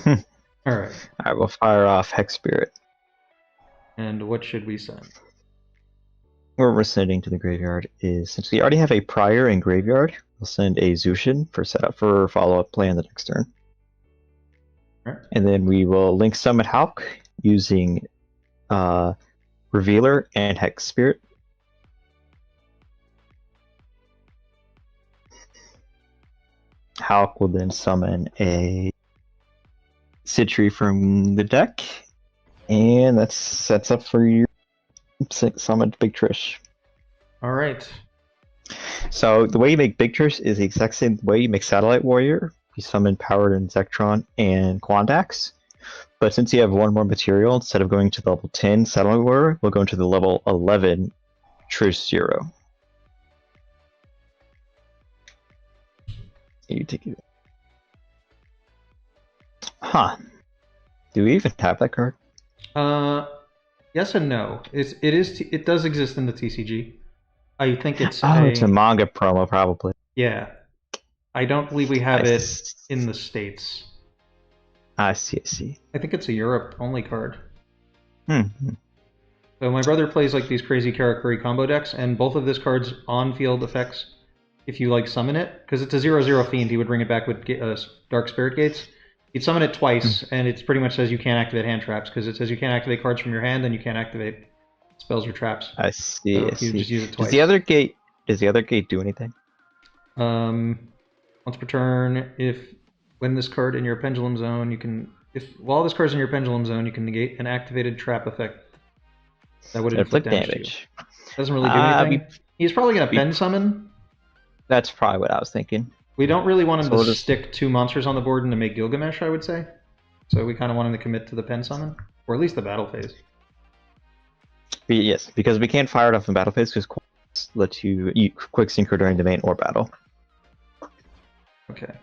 All right. All right, we'll fire off Hex Spirit. And what should we send? Where we're sending to the graveyard is, since we already have a Prior in graveyard, we'll send a Zushin for setup for follow-up play on the next turn. All right. And then we will link summon Halq using Revealer and Hex Spirit. Halq will then summon a Citree from the deck, and that sets up for your summoned Big Trish. All right. So the way you make Big Trish is the exact same way you make Satellite Warrior. You summon Powered and Zektron and Quandax. But since you have one more material, instead of going to the level 10 Satellite Warrior, we'll go into the level 11 Trish Zero. You take it. Huh. Do we even have that card? Yes and no. It does exist in the TCG. I think it's it's a manga promo probably. Yeah. I don't believe we have it in the States. I see. I think it's a Europe only card. So my brother plays like these crazy Karakuri combo decks, and both of this card's on-field effects, if you like summon it, because it's a 0/0 fiend, he would bring it back with Dark Spirit Gates. You'd summon it twice, and it pretty much says you can't activate hand traps, because it says you can't activate cards from your hand, and you can't activate spells or traps. I see. So I see. you just use it twice. Does the other gate do anything? Once per turn, when this card in your pendulum zone, you can while this card's in your pendulum zone, you can negate an activated trap effect that would inflict damage. To you. Doesn't really do anything. He's probably gonna pen summon. That's probably what I was thinking. We don't really want him to stick two monsters on the board and to make Gilgamesh, I would say. So we kind of want him to commit to the pen summon, or at least the battle phase. Yes, because we can't fire it off in battle phase because lets you quick synchro during the main or battle. Okay.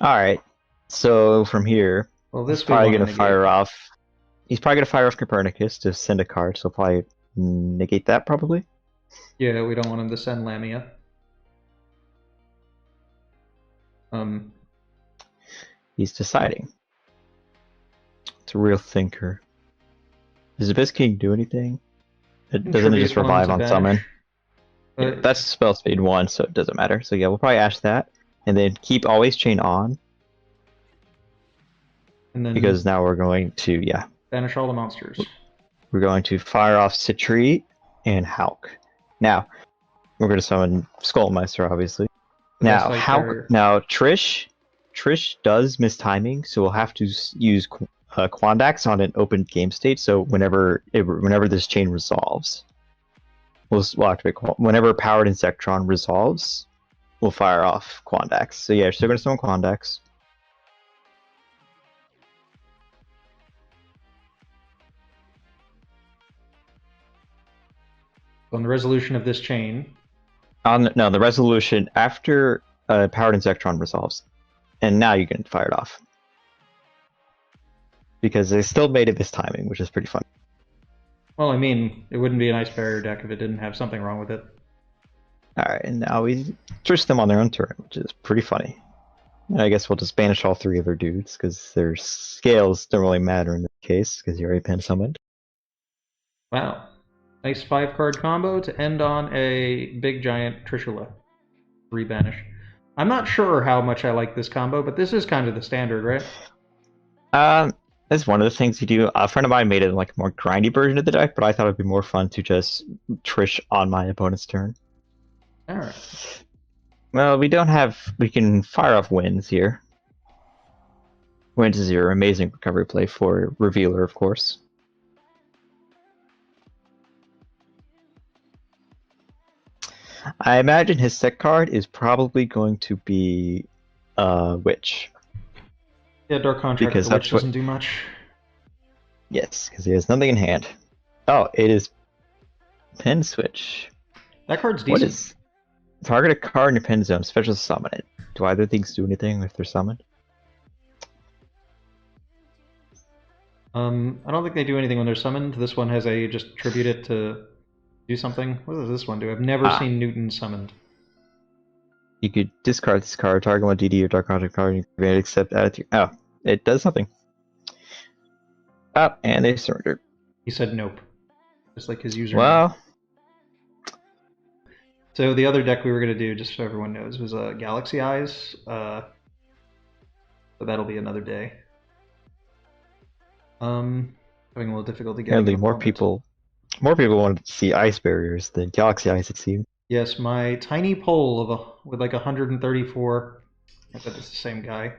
All right. So from here, well, this he's probably going to fire off. He's probably going to fire off Copernicus to send a card. So probably negate that probably. Yeah, we don't want him to send Lamia. He's deciding. It's a real thinker. Does Abyss King do anything? Doesn't it just revive on summon? Yeah, that's spell speed 1, so it doesn't matter. So yeah, we'll probably ash that. And then keep Always Chain on. And then because now we're going to, banish all the monsters. We're going to fire off Citree and Halq. Now, we're going to summon Skullmeister, obviously. Now, Trish does miss timing, so we'll have to use Quandax on an open game state. So whenever this chain resolves, we'll activate whenever Powered Insectron resolves, we'll fire off Quandax. So yeah, still gonna summon Quandax. On the resolution of this chain. No, the resolution after Powered Insectron resolves, and now you can fire it off. Because they still made it this timing, which is pretty fun. Well, I mean, it wouldn't be an Ice Barrier deck if it didn't have something wrong with it. Alright, and now we trish them on their own turn, which is pretty funny. And I guess we'll just banish all 3 of their dudes, because their scales don't really matter in this case, because you already pen summoned. Wow. Nice 5-card combo to end on a big giant Trishula. Rebanish. I'm not sure how much I like this combo, but this is kind of the standard, right? That's one of the things you do. A friend of mine made it like a more grindy version of the deck, but I thought it'd be more fun to just Trish on my opponent's turn. Alright. Well, we can fire off Winds here. Winds is your amazing recovery play for Revealer, of course. I imagine his set card is probably going to be Witch. Yeah, Dark Contract with Because the Witch that's what. doesn't do much. Yes, because he has nothing in hand. Oh, it is Pen Switch. That card's What decent. is. Target a card in your pen zone, special summon it. Do either things do anything if they're summoned? I don't think they do anything when they're summoned. This one has a just tribute it to do something. What does this one do? I've never seen Newton summoned. You could discard this card, target one DD or Dark Contract card, and you can accept add it to your. Oh, it does something. And they surrender. He said nope. Just like his username. Well. So the other deck we were going to do, just so everyone knows, was Galaxy Eyes. So that'll be another day. Having a little difficulty getting. Apparently, more people wanted to see Ice Barriers than Galaxy Eyes, it seemed. Yes, my tiny poll with like 134. I bet it's the same guy.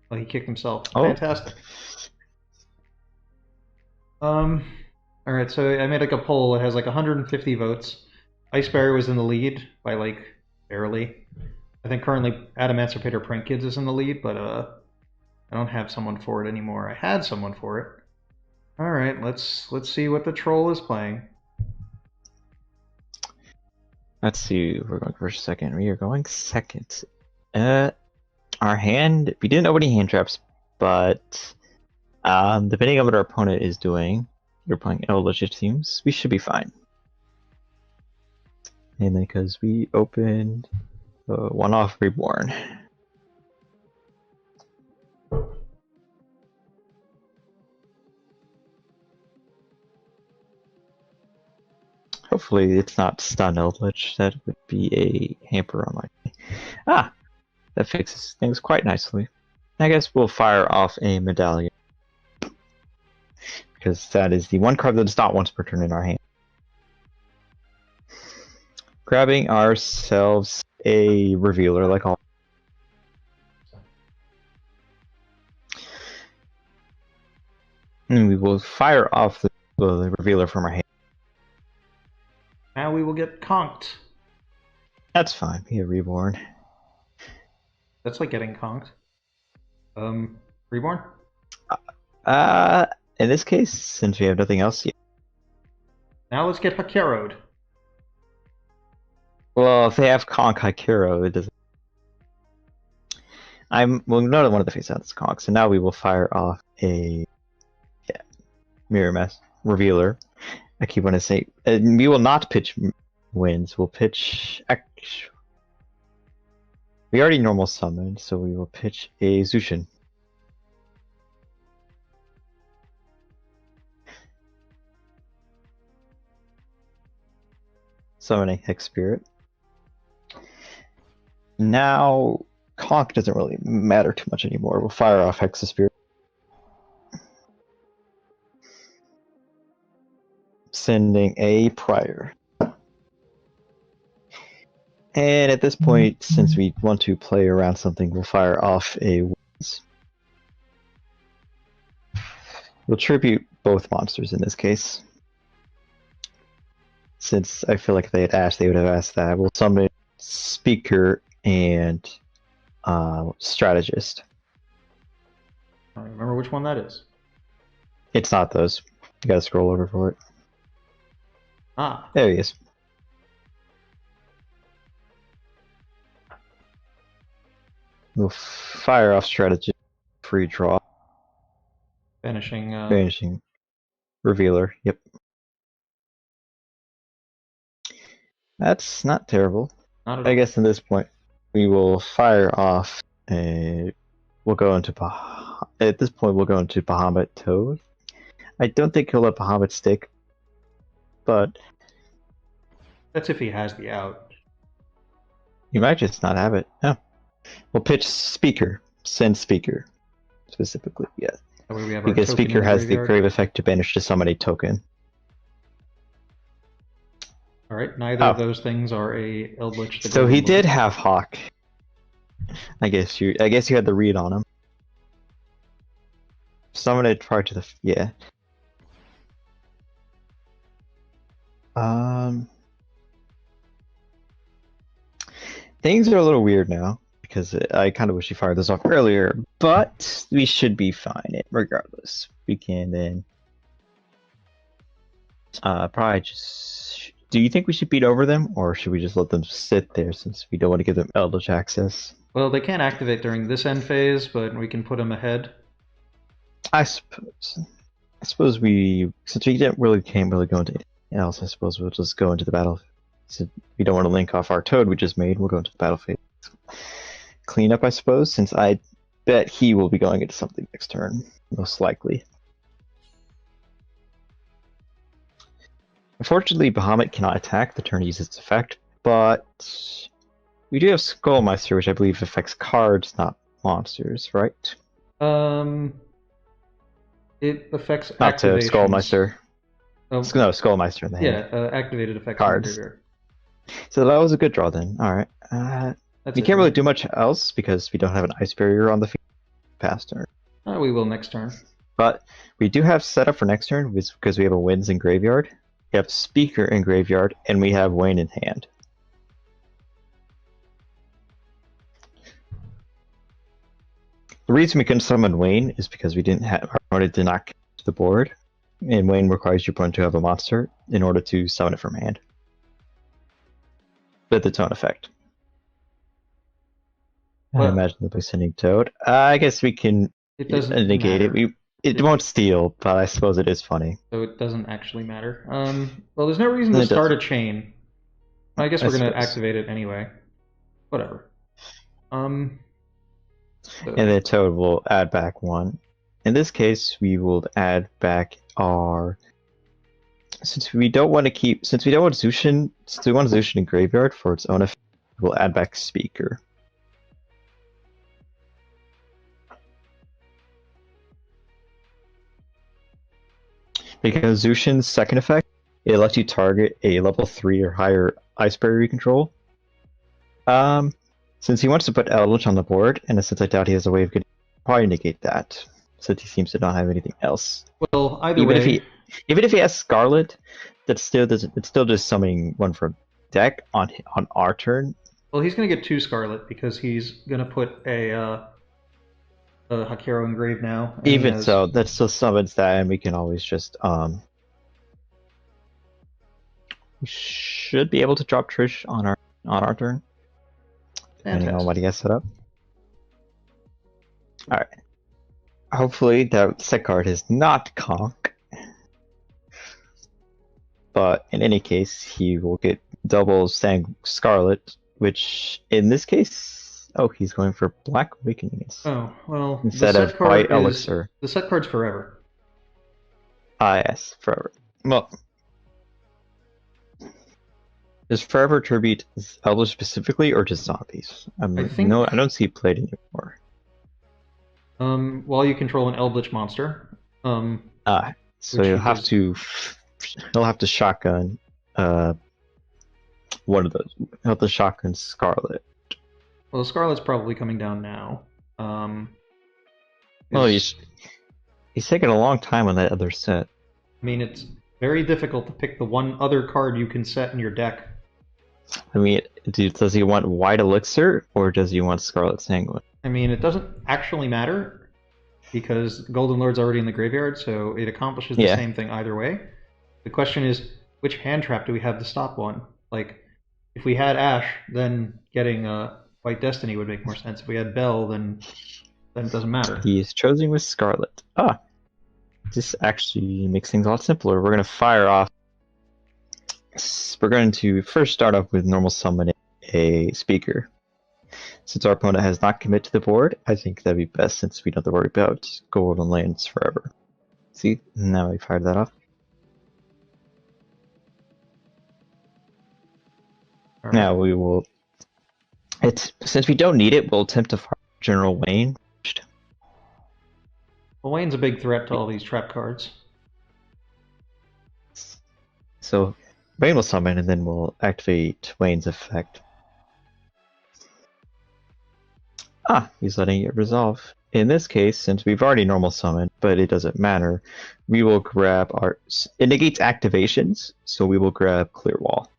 Well, he kicked himself. Oh. Fantastic. All right, so I made like a poll. It has like 150 votes. Ice Barrier was in the lead by like barely. I think currently Adamancer Prank Kids is in the lead, but I don't have someone for it anymore. I had someone for it. All right, let's see what the troll is playing. Let's see. We're going first, second. We are going second. Our hand. We didn't know any hand traps, but depending on what our opponent is doing, you're playing Eldritch, it seems. We should be fine. Mainly because we opened one-off Reborn. Hopefully it's not Stun Eldritch. That would be a hamper on my... That fixes things quite nicely. I guess we'll fire off a Medallion. Because that is the one card that is not once per turn in our hand. Grabbing ourselves a Revealer like all. And we will fire off the Revealer from our hand. Now we will get conked. That's fine. Be a Reborn. That's like getting conked. Reborn? In this case, since we have nothing else yet. Now let's get Hakero'd. Well, if they have Conk Hakiro, it doesn't. Well, another one of the face outs is Conk, so now we will fire off a Mirror Mask Revealer. I keep wanting to say we will not pitch Winds. We'll pitch. We already normal summoned, so we will pitch a Zushin. Summoning Hex Spirit. Now, Conk doesn't really matter too much anymore. We'll fire off Hex Spirit. Sending a Prior. And at this point, since we want to play around something, we'll fire off a Winds. We'll tribute both monsters in this case. Since I feel like if they had asked, they would have asked that. We'll summon Speaker and Strategist. I don't remember which one that is. It's not those. You gotta scroll over for it. Ah. There he is. We'll fire off Strategist. Free draw. Vanishing. Revealer. Yep. That's not terrible. Not at I all. guess at this point, we will fire off a. We'll go into at this point we'll go into Bahamut Toad. I don't think he'll let Bahamut stick, but That's if he has the out. he might just not have it. No. We'll pitch Speaker. Send Speaker. Specifically, yes. That way we have Because our token Speaker in has the graveyard. grave effect to banish to summon a token. Alright, neither of those things are a Eldritch. So he did have Hawk. I guess you had the read on him. Summon it prior to the yeah. Things are a little weird now because I kind of wish he fired this off earlier, but we should be fine regardless. We can then probably just. Do you think we should beat over them, or should we just let them sit there since we don't want to give them Eldritch access? Well, they can't activate during this end phase, but we can put them ahead. I suppose. Since we can't really go into anything else, I suppose we'll just go into the battle. So we don't want to link off our toad we just made. We'll go into the battle phase. Clean up, I suppose, since I bet he will be going into something next turn, most likely. Unfortunately, Bahamut cannot attack the turn he uses its effect, but we do have Skullmeister, which I believe affects cards, not monsters, right? It affects not to activations. Skullmeister. Oh. No, Skullmeister in the hand. Yeah, activated effects cards. So that was a good draw then. All right. We can't really do much else because we don't have an ice barrier on the field past turn. We will next turn. But we do have setup for next turn because we have a Winds in graveyard. We have Speaker in graveyard, and we have Wayne in hand. The reason we couldn't summon Wayne is because we didn't have our opponent did not get to the board, and Wayne requires your opponent to have a monster in order to summon it from hand. With its own effect. I imagine they'll be sending Toad. I guess we can negate it. It won't steal, but I suppose it is funny. So it doesn't actually matter. Well, there's no reason to start a chain. I guess we're going to activate it anyway. Whatever. And then Toad will add back one. In this case, we will add back our. Since we don't want Zushin in graveyard for its own effect, we'll add back Speaker. Because Zushin's second effect, it lets you target a level 3 or higher ice barrier you control. Since he wants to put Eldritch on the board, and since I doubt he has a way of getting, probably negate that, since he seems to not have anything else. Well, either way, even if he has Scarlet, it's still just summoning one from deck on our turn. Well, he's going to get 2 Scarlet because he's going to put a Hakiro engraved now. Even so, that still summons that, and we can always just we should be able to drop Trish on our turn. Depending on what he has set up. Alright. Hopefully that set card is not Conk. But in any case, he will get double Scarlet, which in this case, he's going for Black Awakenings. Oh, well, instead of White Elixir. The set card's forever. Yes, forever. Well, does Forever attribute Eldritch specifically, or just zombies? I don't see it played anymore. While you control an Eldritch monster. So he'll have to shotgun one of those. He'll have to shotgun Scarlet. Well, Scarlet's probably coming down now. He's taking a long time on that other set. I mean, it's very difficult to pick the one other card you can set in your deck. I mean, does he want White Elixir, or does he want Scarlet Sanguine? I mean, it doesn't actually matter, because Golden Lord's already in the graveyard, so it accomplishes the same thing either way. The question is, which hand trap do we have to stop one? Like, if we had Ash, then getting White Destiny would make more sense. If we had Bell, then it doesn't matter. He is chosen with Scarlet. This actually makes things a lot simpler. We're going to fire off. We're going to first start off with normal summoning a Speaker. Since our opponent has not committed to the board, I think that'd be best since we don't have to worry about golden lands forever. See, now we fired that off. Right. Now we will. Since we don't need it, we'll attempt to fire General Wayne. Well, Wayne's a big threat to all these trap cards. So Wayne will summon, and then we'll activate Wayne's effect. He's letting it resolve. In this case, since we've already normal summoned, but it doesn't matter, we will grab our. It negates activations, so we will grab Clear Wall.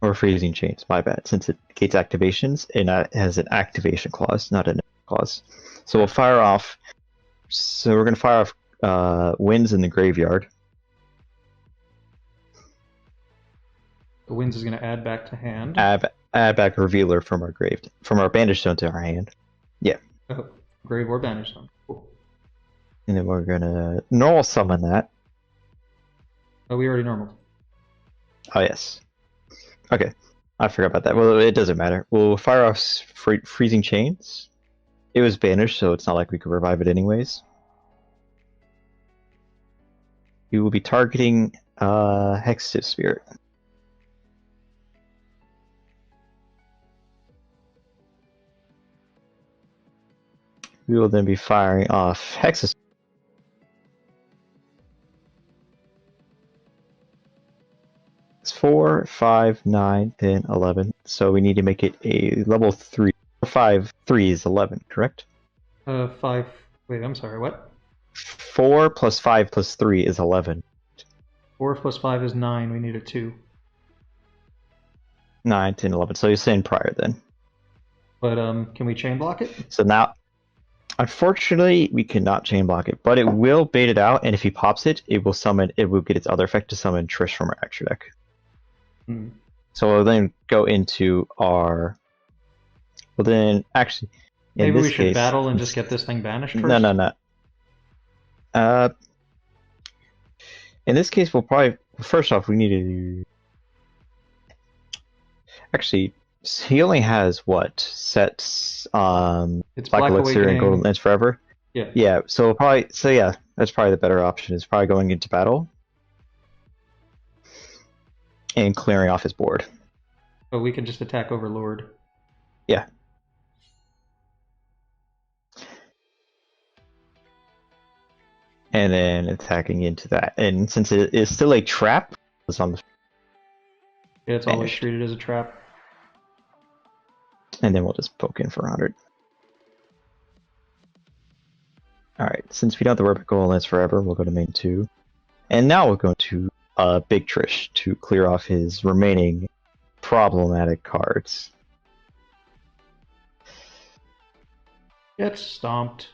Or freezing chains, my bad. Since it gates activations, it has an activation clause, not an clause. So we'll fire off. So we're going to fire off winds in the graveyard. The winds is going to add back to hand. Add back Revealer from our Bandage Stone to our hand. Yeah. Oh, grave or Bandage Stone. Cool. And then we're going to normal summon that. Oh, we already normaled. Oh, yes. Okay. I forgot about that. Well, it doesn't matter. We'll fire off freezing chains. It was banished, so it's not like we could revive it anyways. We will be targeting Hextip Spirit. We will then be firing off Hexus. It's 4, 5, 9, 10, 11. So we need to make it a level 3. 5, 3 is 11, correct? 5. Wait, I'm sorry, what? 4 plus 5 plus 3 is 11. 4 plus 5 is 9. We need a 2. 9, 10, 11. So you're saying prior then. But can we chain block it? So now, unfortunately, we cannot chain block it, but it will bait it out, and if he pops it, it will summon. It will get its other effect to summon Trish from our extra deck. Hmm. So we'll then go into our. Well, then actually, in maybe this we should case, battle and just get this thing banished first. No. In this case, we'll probably first off we need to. Actually, he only has what sets? It's Black Elixir and Golden Lance Forever. Yeah. Yeah. So probably. So yeah, that's probably the better option. Is probably going into battle and clearing off his board. But we can just attack Overlord. Yeah. And then attacking into that. And since it is still a trap, it's on the. Yeah, it's always treated as a trap. And then we'll just poke in for 100. Alright, since we don't have the Robot Golden Lance Forever, we'll go to main 2. And now we'll go to Big Trish to clear off his remaining problematic cards. Get stomped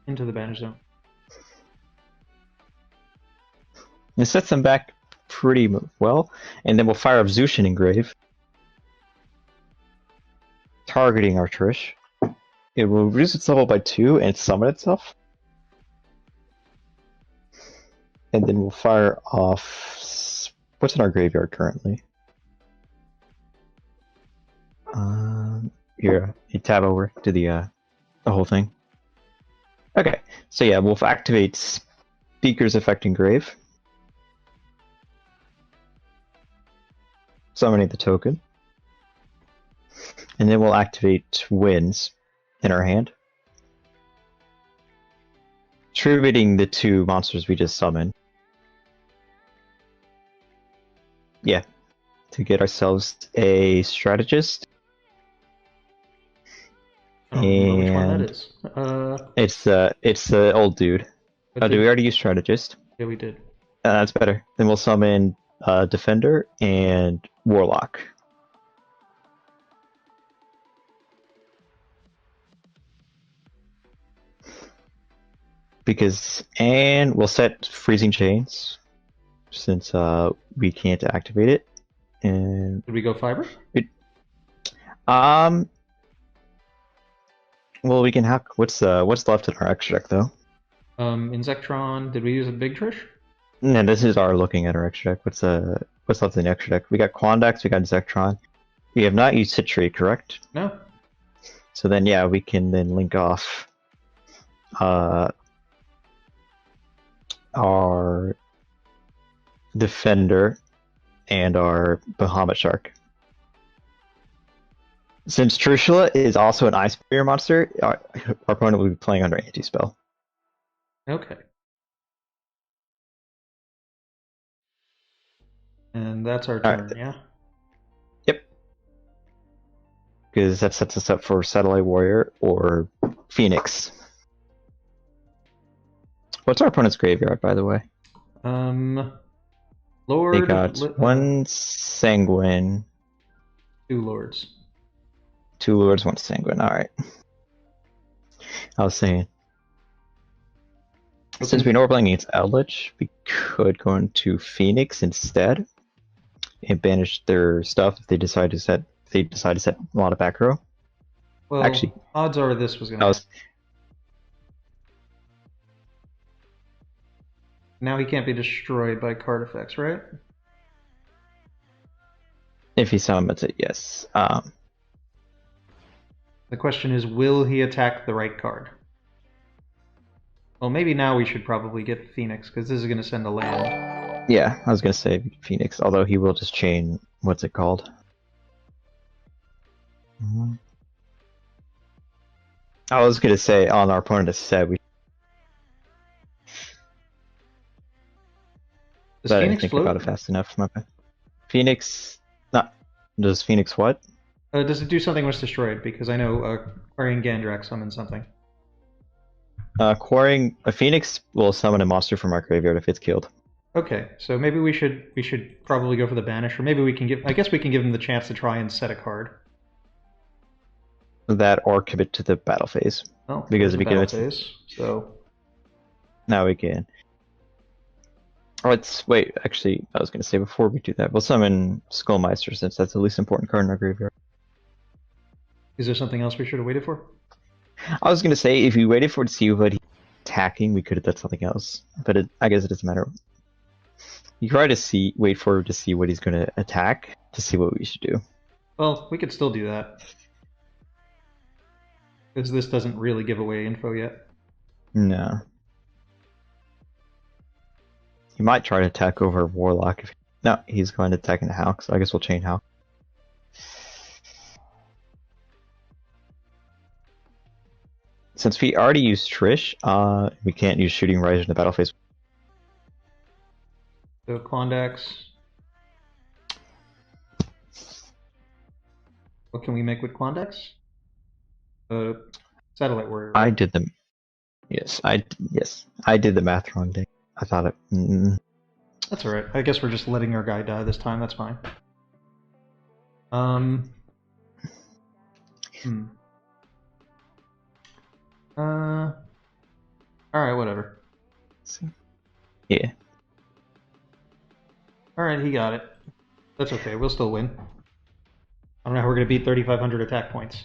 into the banish zone. It sets them back pretty well, and then we'll fire up Zushin Engrave, targeting our Trish. It will reduce its level by 2 and summon itself. And then we'll fire off. What's in our graveyard currently? Here, you tab over to the whole thing. Okay, so yeah, we'll activate Speaker's Effect Engrave, summoning the token, and then we'll activate Winds in our hand, tributing the 2 monsters we just summoned. Yeah, to get ourselves a strategist. I don't remember which one that is. It's the old dude. Oh, did we already use strategist? Yeah, we did. That's better. Then we'll summon Defender and Warlock. And we'll set Freezing Chains since we can't activate it. And did we go fiber? Well, we can have what's left in our extra deck though. Insectron. Did we use a big Trish? No, this is our looking at our extra deck. What's left in the extra deck? We got Quandax, we got Insectron. We have not used Citree, correct? No. So then, yeah, we can then link off our Defender and our Bahamut Shark. Since Trishula is also an Ice Barrier monster, our opponent will be playing under Anti-Spell. Okay. And that's our turn, yeah? Yep. Because that sets us up for Satellite Warrior or Phoenix. What's our opponent's graveyard, by the way? Lord. They got one Sanguine, 2 lords. 2 Lords, 1 Sanguine. Alright. I was saying. Okay. Since we know we're playing against Eldritch, we could go into Phoenix instead and banish their stuff if they decide to set a lot of back row. Well, actually, odds are this was going to happen. Now he can't be destroyed by card effects, right? If he summons it, yes. The question is, will he attack the right card? Well, maybe now we should probably get Phoenix, because this is going to send a land. Yeah, I was going to say Phoenix, although he will just chain, what's it called? I was going to say, on our opponent has said we... Does but I Phoenix didn't think float? about it fast enough. My bad. Phoenix... Does Phoenix what? Does it do something was destroyed? Because I know Quarrying Gandrak summons something. Quarrying... A Phoenix will summon a monster from our graveyard if it's killed. Okay, so maybe we should probably go for the banish, or maybe we can I guess we can give him the chance to try and set a card. That or commit to the battle phase. Oh, because if we battle phase, so now we can. Oh, wait. Actually, I was going to say before we do that, we'll summon Skullmeister since that's the least important card in our graveyard. Is there something else we should have waited for? I was going to say if we waited for it to see what he's attacking, we could have done something else. But I guess it doesn't matter. You try to wait for him to see what he's going to attack to see what we should do. Well, we could still do that. Because this doesn't really give away info yet. No. He might try to attack over Warlock. No, he's going to attack into Halq, so I guess we'll chain Halq. Since we already used Trish, we can't use Shooting Rise in the battle phase. So Klondax. What can we make with Klondax? Satellite Warrior. Right? I did the I did the math wrong day. I thought it. That's alright. I guess we're just letting our guy die this time. That's fine. Alright, whatever. Yeah. Alright, he got it. That's okay. We'll still win. I don't know how we're going to beat 3,500 attack points.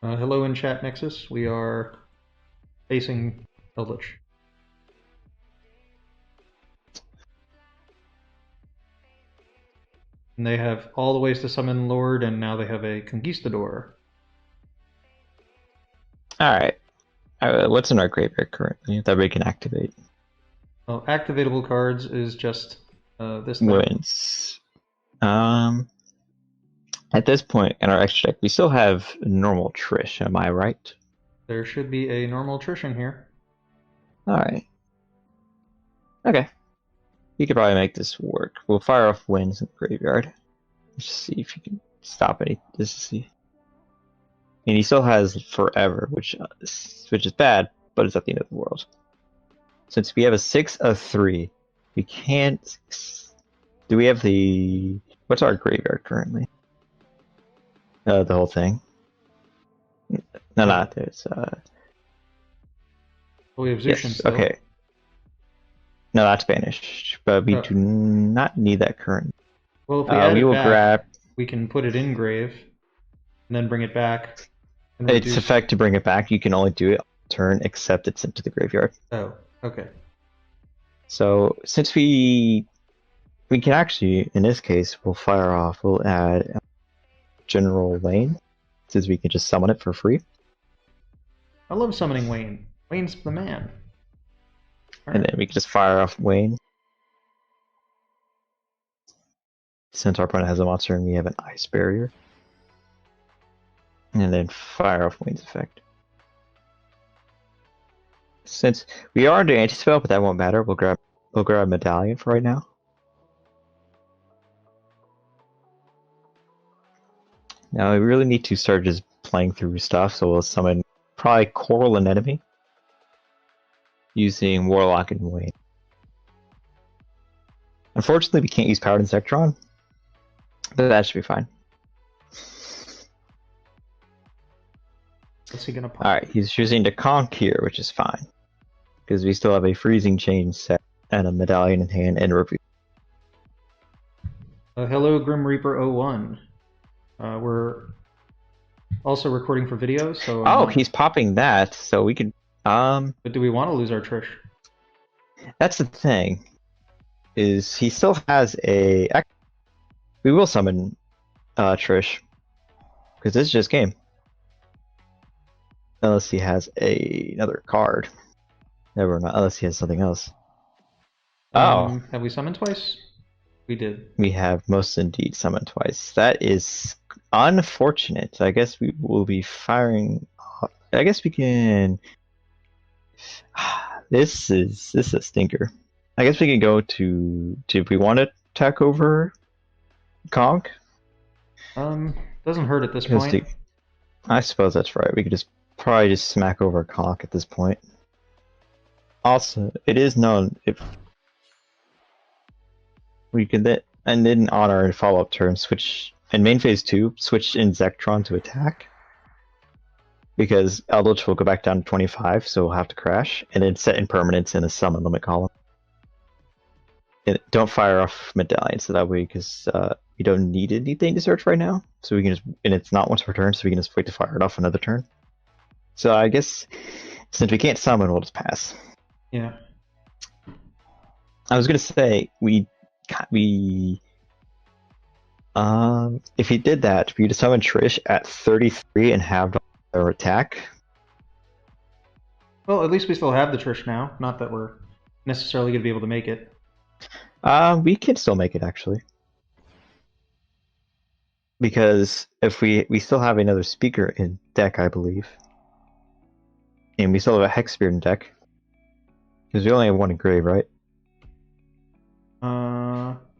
Hello in chat, Nexus. We are facing Eldritch. And they have all the ways to summon Lord, and now they have a Conquistador. Alright. What's in our graveyard currently that we can activate? Well, activatable cards is just this thing. Wins. At this point in our extra deck, we still have normal Trish, am I right? There should be a normal Trishing here. Alright. Okay. You could probably make this work. We'll fire off Winds in the graveyard. Let's just see if you can stop any. Just to see. And he still has Forever, which is bad, but it's at the end of the world. Since we have a 6/3, we can't. Do we have the? What's our graveyard currently? The whole thing. No, not this. Well, we have Zushin Yes. still. Okay. No, that's banished, but we do not need that current. Well, if we add we it will back, grab. we can put it in grave, and then bring it back. And Its effect to bring it back, you can only do it on turn, except it's sent to the graveyard. Oh, okay. So since we can actually, in this case, we'll fire off. We'll add General Lane, since we can just summon it for free. I love summoning Wayne. Wayne's the man. And then we can just fire off Wayne. Since our opponent has a monster and we have an ice barrier. And then fire off Wayne's effect. Since we are under anti-spell, but that won't matter. We'll grab Medallion for right now. Now we really need to start just playing through stuff, so we'll summon probably Coral and Enemy using Warlock and Wayne. Unfortunately, we can't use Powered Insectron, but that should be fine. What's he gonna pop? Alright, he's choosing to conk here, which is fine. Because we still have a Freezing Chain set and a Medallion in hand and a Review. Hello, Grim Reaper 01. We're also recording for video, so... Oh, he's popping that, so we could... But do we want to lose our Trish? That's the thing. Is he still has a... We will summon Trish. Because this is just game. Unless he has another card. Never mind, unless he has something else. Oh. Have we summoned twice? We did. We have most indeed summoned twice. That is unfortunate. I guess we will be firing... I guess we can... This is a stinker. I guess we can go to... Do we want to attack over Conk? Doesn't hurt at this point. I suppose that's right. We could just probably just smack over Conk at this point. Also, it is known if we could then, and then on our follow-up turn, switch in main phase 2, switch in Zektron to attack. Because Eldritch will go back down to 25, so we'll have to crash, and then set impermanence in a summon limit column. And don't fire off Medallion, so that way, because we don't need anything to search right now, so we can just, and it's not once per turn, so we can just wait to fire it off another turn. So I guess since we can't summon, we'll just pass. Yeah. I was gonna say if he did that, for you to summon Trish at 33 and have their attack. Well, at least we still have the Trish now. Not that we're necessarily going to be able to make it. We can still make it actually, because if we still have another speaker in deck, I believe, and we still have a Hex Spirit in deck, because we only have one in grave, right?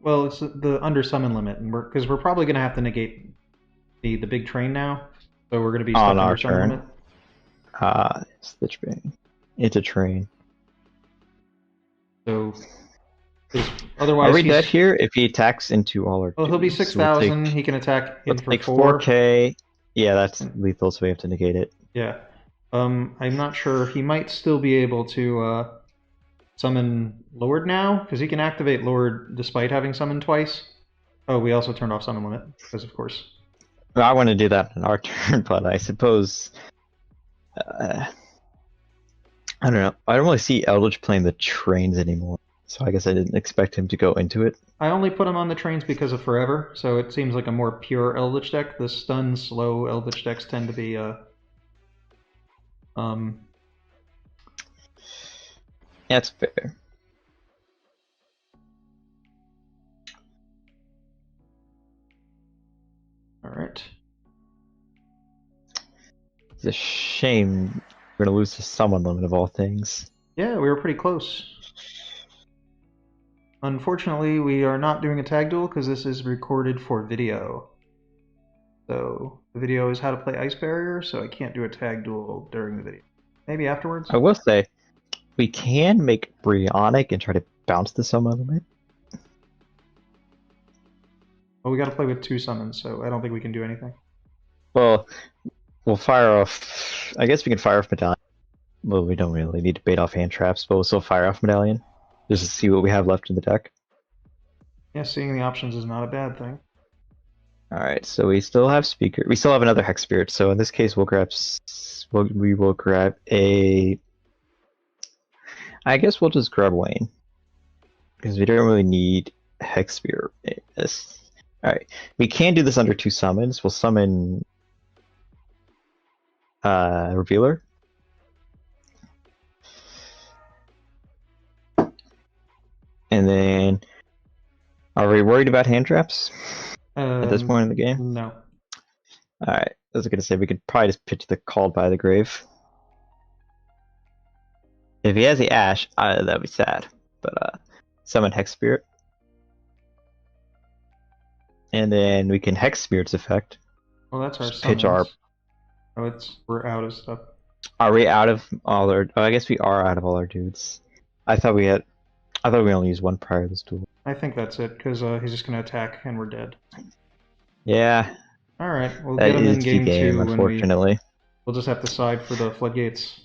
Well, it's the under summon limit, and because we're probably going to have to negate the big train now, so we're going to be stuck on under our summon turn. limit. It's the train. It's a train. So, otherwise, are we dead here? If he attacks into all our... Well, he'll be 6,000. He can attack in for 4. 4K. Yeah, that's lethal, so we have to negate it. Yeah. I'm not sure. He might still be able to summon Lord now, because he can activate Lord despite having summoned twice. Oh, we also turned off summon limit, because of course. Well, I want to do that in our turn, but I suppose... I don't know. I don't really see Eldritch playing the trains anymore, so I guess I didn't expect him to go into it. I only put him on the trains because of Forever, so it seems like a more pure Eldritch deck. The stun, slow Eldritch decks tend to be... That's fair. Alright. It's a shame we're going to lose the summon limit of all things. Yeah, we were pretty close. Unfortunately, we are not doing a tag duel because this is recorded for video. So, the video is how to play Ice Barrier, so I can't do a tag duel during the video. Maybe afterwards? I will say, we can make Brionic and try to bounce the summon limit. Well, we gotta play with 2 summons, so I don't think we can do anything. Well, we'll fire off... I guess we can fire off Medallion. Well, we don't really need to bait off hand traps, but we'll still fire off Medallion. Just to see what we have left in the deck. Yeah, seeing the options is not a bad thing. Alright, so we still have Speaker. We still have another Hex Spirit, so in this case we'll grab... we will grab a... I guess we'll just grab Wayne. Because we don't really need Hex Spirit. Alright, we can do this under 2 summons. We'll summon... Revealer. And then... Are we worried about hand traps? At this point in the game? No. Alright, I was going to say we could probably just pitch the Called by the Grave. If he has the Ash, that'd be sad. But summon Hex Spirit. And then we can Hex Spirit's effect. Well, that's our Just pitch summons. our. Oh, we're out of stuff. Are we out of all our? Oh, I guess we are out of all our dudes. I thought we only used one prior to this duel. I think that's it, because he's just going to attack and we're dead. Yeah. Alright, we'll That get him in is game game, 2 unfortunately. we'll just have to side for the floodgates.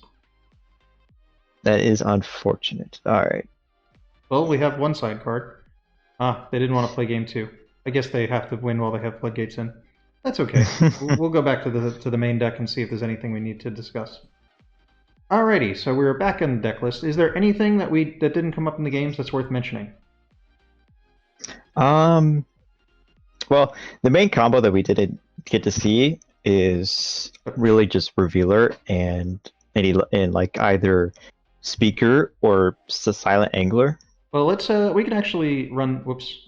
That is unfortunate. Alright. Well, we have one side card. Ah, they didn't want to play game 2. I guess they have to win while they have floodgates in. That's okay. We'll go back to the main deck and see if there's anything we need to discuss. Alrighty, so we're back in the deck list. Is there anything that didn't come up in the games that's worth mentioning? Well, the main combo that we didn't get to see is really just Revealer and like either Speaker or Silent Angler. Well, we can actually run. Whoops.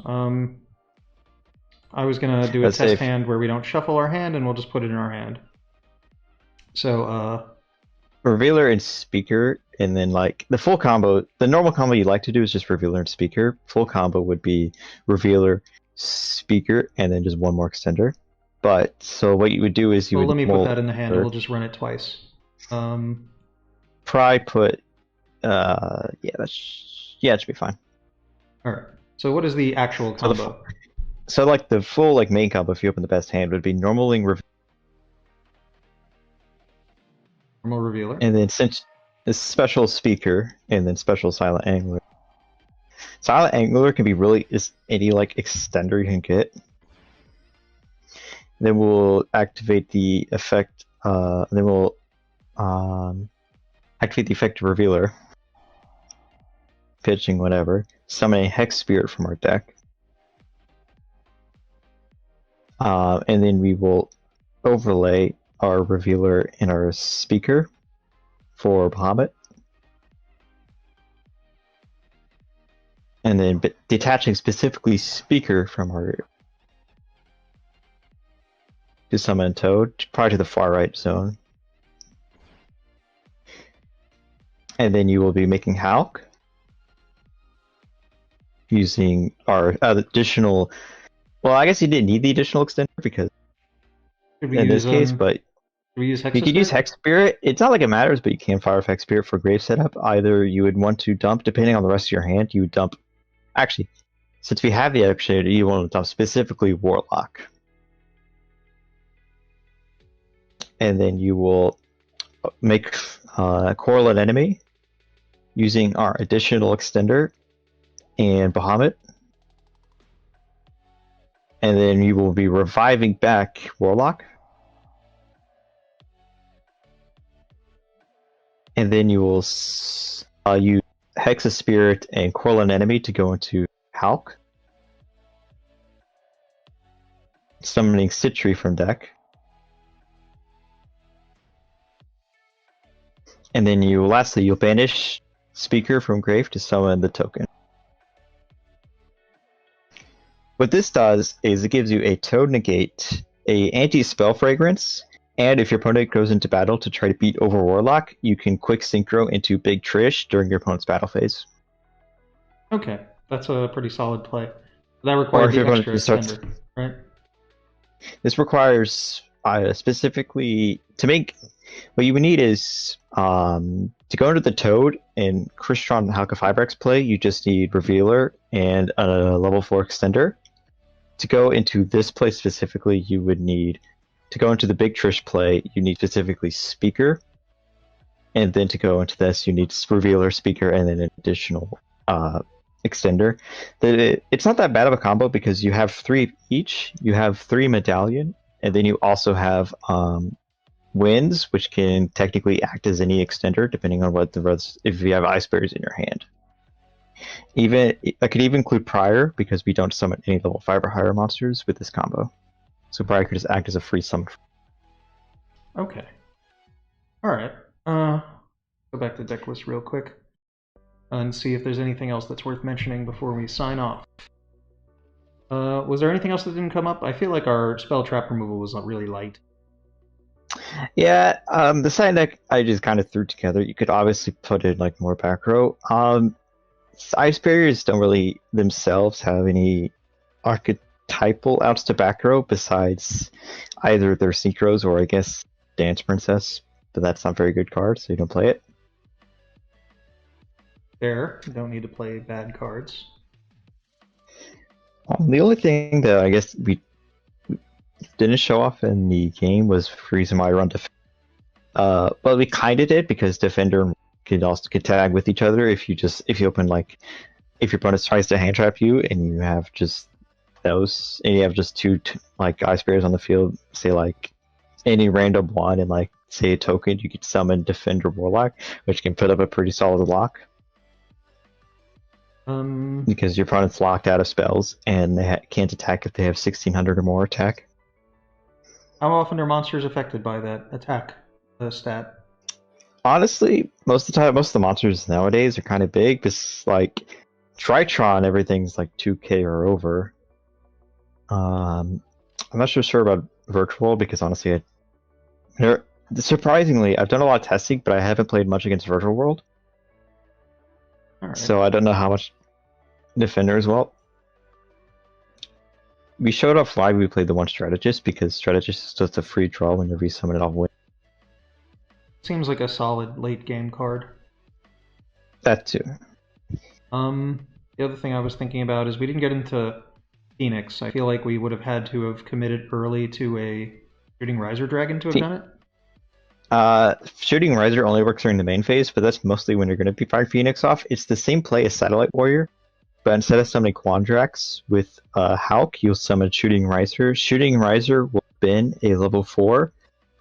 I was gonna do a test hand where we don't shuffle our hand and we'll just put it in our hand. So Revealer and Speaker, and then like the full combo. The normal combo you like to do is just Revealer and Speaker. Full combo would be Revealer, Speaker, and then just one more extender. But so what you would do is you would. Let me put that in the hand, and we'll just run it twice. Probably put. It should be fine. All right. So what is the actual combo? So like the full like main combo, if you open the best hand, would be normal Revealer, and then since the special Speaker, and then special Silent Angler. Silent Angler can be really any like extender you can get. Then we'll activate the effect. Then we'll activate the effect of Revealer, pitching whatever, summon a Hex Spirit from our deck, and then we will overlay our Revealer in our Speaker for Bahamut. And then detaching specifically Speaker from our to summon Toad, probably to the far right zone. And then you will be making Hulk using our additional. Well, I guess you didn't need the additional extender because in this case, but we use Hex you could use Hex Spirit. It's not like it matters, but you can fire with Hex Spirit for grave setup. Either you would want to dump, depending on the rest of your hand, you would dump. Actually, since we have the option, you want to dump specifically Warlock. And then you will make Correlate Enemy using our additional extender and Bahamut. And then you will be reviving back Warlock. And then you will use Hexa Spirit and Correlate Enemy to go into Hulk. Summoning Citree from deck. And then lastly, you'll banish Speaker from grave to summon the token. What this does is it gives you a Toad Negate, a anti-spell fragrance, and if your opponent goes into battle to try to beat over Warlock, you can quick synchro into Big Trish during your opponent's battle phase. Okay, that's a pretty solid play. That requires the extra extender, right? This requires specifically to make. What you would need is to go into the Toad and Crystron Halqifibrax play. You just need Revealer and a level 4 extender. To go into this play specifically, you would need to go into the Big Trish play. You need specifically Speaker, and then to go into this, you need Revealer, Speaker, and then an additional extender. It's not that bad of a combo because you have 3 each. You have 3 Medallion, and then you also have Winds, which can technically act as any extender depending on what the rest. If you have Ice Berries in your hand, I could even include Prior because we don't summon any level 5 or higher monsters with this combo. So Prior could just act as a free summon. Okay. All right. Go back to deck list real quick and see if there's anything else that's worth mentioning before we sign off. Was there anything else that didn't come up? I feel like our spell trap removal was not really light. Yeah, the side deck I just kind of threw together. You could obviously put in like more back row. Ice barriers don't really themselves have any archetypal outs to back row besides either their synchros or I guess Dance Princess, but that's not a very good card, so you don't play it. Fair. You don't need to play bad cards. The only thing that I guess we didn't show off in the game was the reason why I run Defender. But we kind of did because Defender could tag with each other if you open like if your opponent tries to hand trap you and you have just those and you have just two like ice bears on the field, say like any random one and like say a token, you could summon Defender Warlock, which can put up a pretty solid lock. Because your opponent's locked out of spells and they can't attack if they have 1600 or more attack. How often are monsters affected by that attack stat? Honestly, most of the time, most of the monsters nowadays are kind of big. Because like Tritron, everything's like 2k or over. I'm not sure about Virtual because honestly, surprisingly, I've done a lot of testing, but I haven't played much against Virtual World. Right. So I don't know how much Defender as well. We showed off why we played the one Strategist because Strategist is just a free draw whenever you summon it off win. Seems like a solid late game card. That too. The other thing I was thinking about is we didn't get into Phoenix. I feel like we would have had to have committed early to a Shooting Riser Dragon to have done it. Shooting Riser only works during the main phase, but that's mostly when you're going to be firing Phoenix off. It's the same play as Satellite Warrior, but instead of summoning Quandrax with Halq, you'll summon Shooting Riser. Shooting Riser will bin a level 4,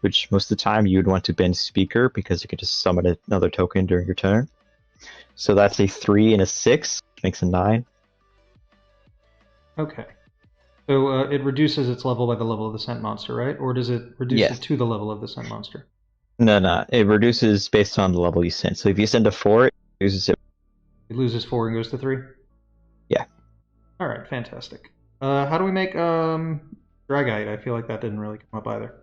which most of the time you would want to bin Speaker because you can just summon another token during your turn. So that's a 3 and a 6, makes a 9. Okay. So it reduces its level by the level of the Scent Monster, right? Or does it reduce it to the level of the Scent Monster? No. It reduces based on the level you send. So if you send a 4, it loses it. It loses 4 and goes to 3? Yeah. Alright, fantastic. How do we make Dragite? I feel like that didn't really come up either.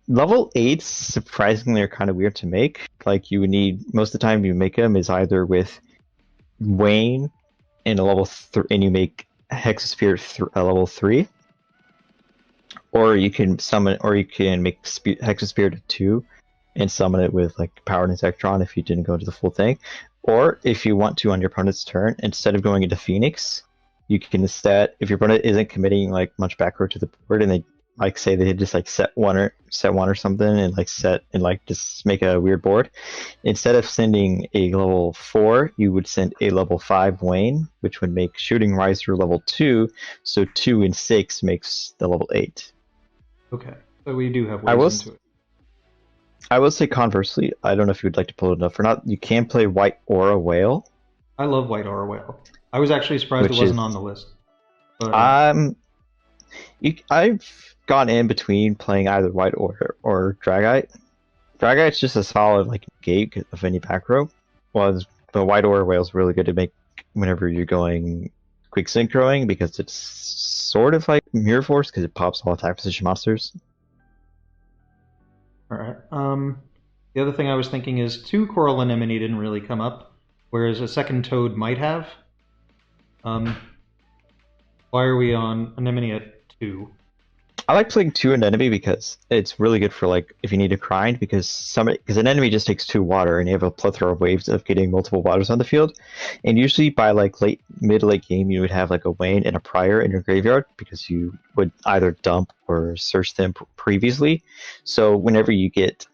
Level 8s surprisingly are kind of weird to make. Like you would need, most of the time you make them is either with Wayne and a level 3, and you make Hexaspirit a level 3. Or you can summon, or you can make Hexaspirit 2 and summon it with like Powered Insectron if you didn't go to the full thing. Or if you want to on your opponent's turn, instead of going into Phoenix, you can instead, if your opponent isn't committing like much back row to the board and they like say they just like set one or something and like set and like just make a weird board, instead of sending a level 4, you would send a level 5 Wayne, which would make Shooting Riser level 2, so 2 and 6 makes the level 8. Okay, so we do have ways into it. I will say conversely, I don't know if you would like to pull it up or not, you can play White Aura Whale. I love White Aura Whale. I was actually surprised it wasn't on the list. But, I've gone in between playing either White Aura or Dragite. Dragite's just a solid like gate of any back row, but White Aura Whale is really good to make whenever you're going quick synchroing because it's sort of like Mirror Force because it pops all attack position monsters. Alright. The other thing I was thinking is 2 Coral Anemone didn't really come up, whereas a second Toad might have. Why are we on Anemone at 2? I like playing 2 Anemone because it's really good for like if you need to grind because an enemy just takes 2 water and you have a plethora of waves of getting multiple waters on the field. And usually by like mid to late game you would have like a Wayne and a Prior in your graveyard because you would either dump or search them previously. So whenever you get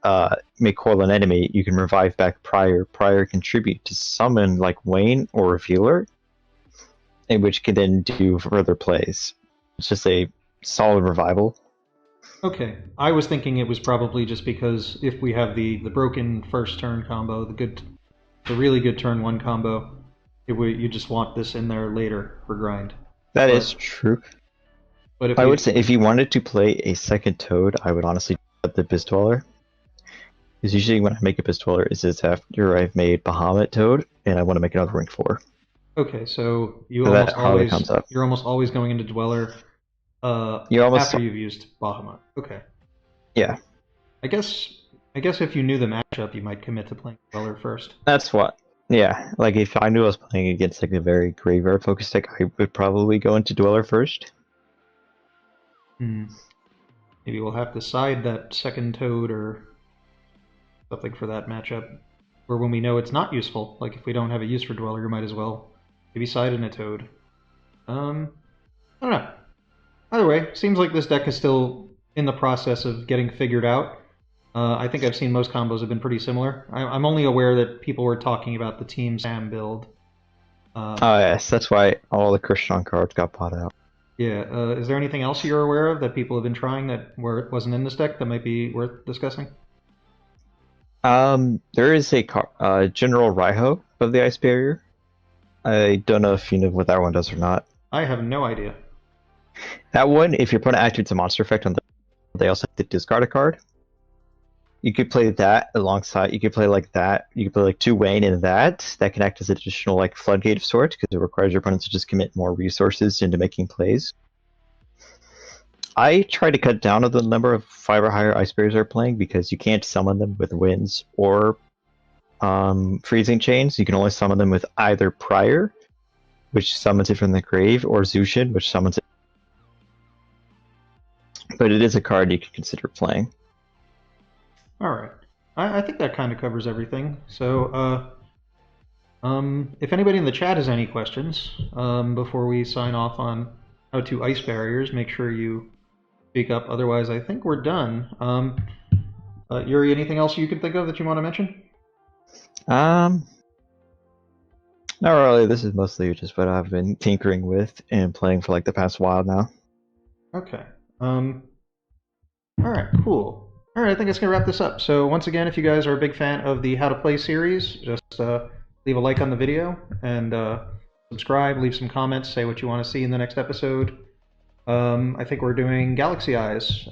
make Coil an enemy, you can revive back Prior. Prior contribute to summon like Wayne or Revealer, and which can then do further plays. It's just a solid revival. Okay, I was thinking it was probably just because if we have the broken first turn combo, the really good turn 1 combo, you just want this in there later for grind. That is true. But I would say if you wanted to play a second Toad, I would honestly put the Abyss Dweller. Because usually when I make a Abyss Dweller, it's after I've made Bahamut Toad, and I want to make another rank 4. Okay, so you're almost always going into Dweller after you've used Bahamut. Okay. Yeah. I guess if you knew the matchup, you might commit to playing Dweller first. That's what. Yeah, like if I knew I was playing against like a very graveyard focused deck, I would probably go into Dweller first. Maybe we'll have to side that second Toad or something for that matchup. Or when we know it's not useful, like if we don't have a use for Dweller, you might as well maybe side in a Toad. I don't know. Either way, seems like this deck is still in the process of getting figured out. I think I've seen most combos have been pretty similar. I'm only aware that people were talking about the Team Sam build. Oh yes, that's why all the Crystron cards got bought out. Yeah, is there anything else you're aware of that people have been trying that wasn't in this deck that might be worth discussing? There is a General Raiho of the Ice Barrier. I don't know if you know what that one does or not. I have no idea. That one, if your opponent activates a monster effect on they also have to discard a card. You could play that alongside. You could play like that. You could play like 2 Wayne and that. That can act as an additional like floodgate of sorts because it requires your opponents to just commit more resources into making plays. I try to cut down on the number of 5 or higher Ice Barriers are playing because you can't summon them with Winds or Freezing Chains. You can only summon them with either Prior, which summons it from the grave, or Zushin, which summons it. But it is a card you can consider playing. Alright. I think that kind of covers everything. So, if anybody in the chat has any questions, before we sign off on how to Ice Barriers, make sure you speak up. Otherwise, I think we're done. Yuri, anything else you can think of that you want to mention? Not really. This is mostly just what I've been tinkering with and playing for like the past while now. Okay. Alright, cool. Alright, I think it's going to wrap this up. So once again, if you guys are a big fan of the How to Play series, just leave a like on the video and subscribe, leave some comments, say what you want to see in the next episode. I think we're doing Galaxy Eyes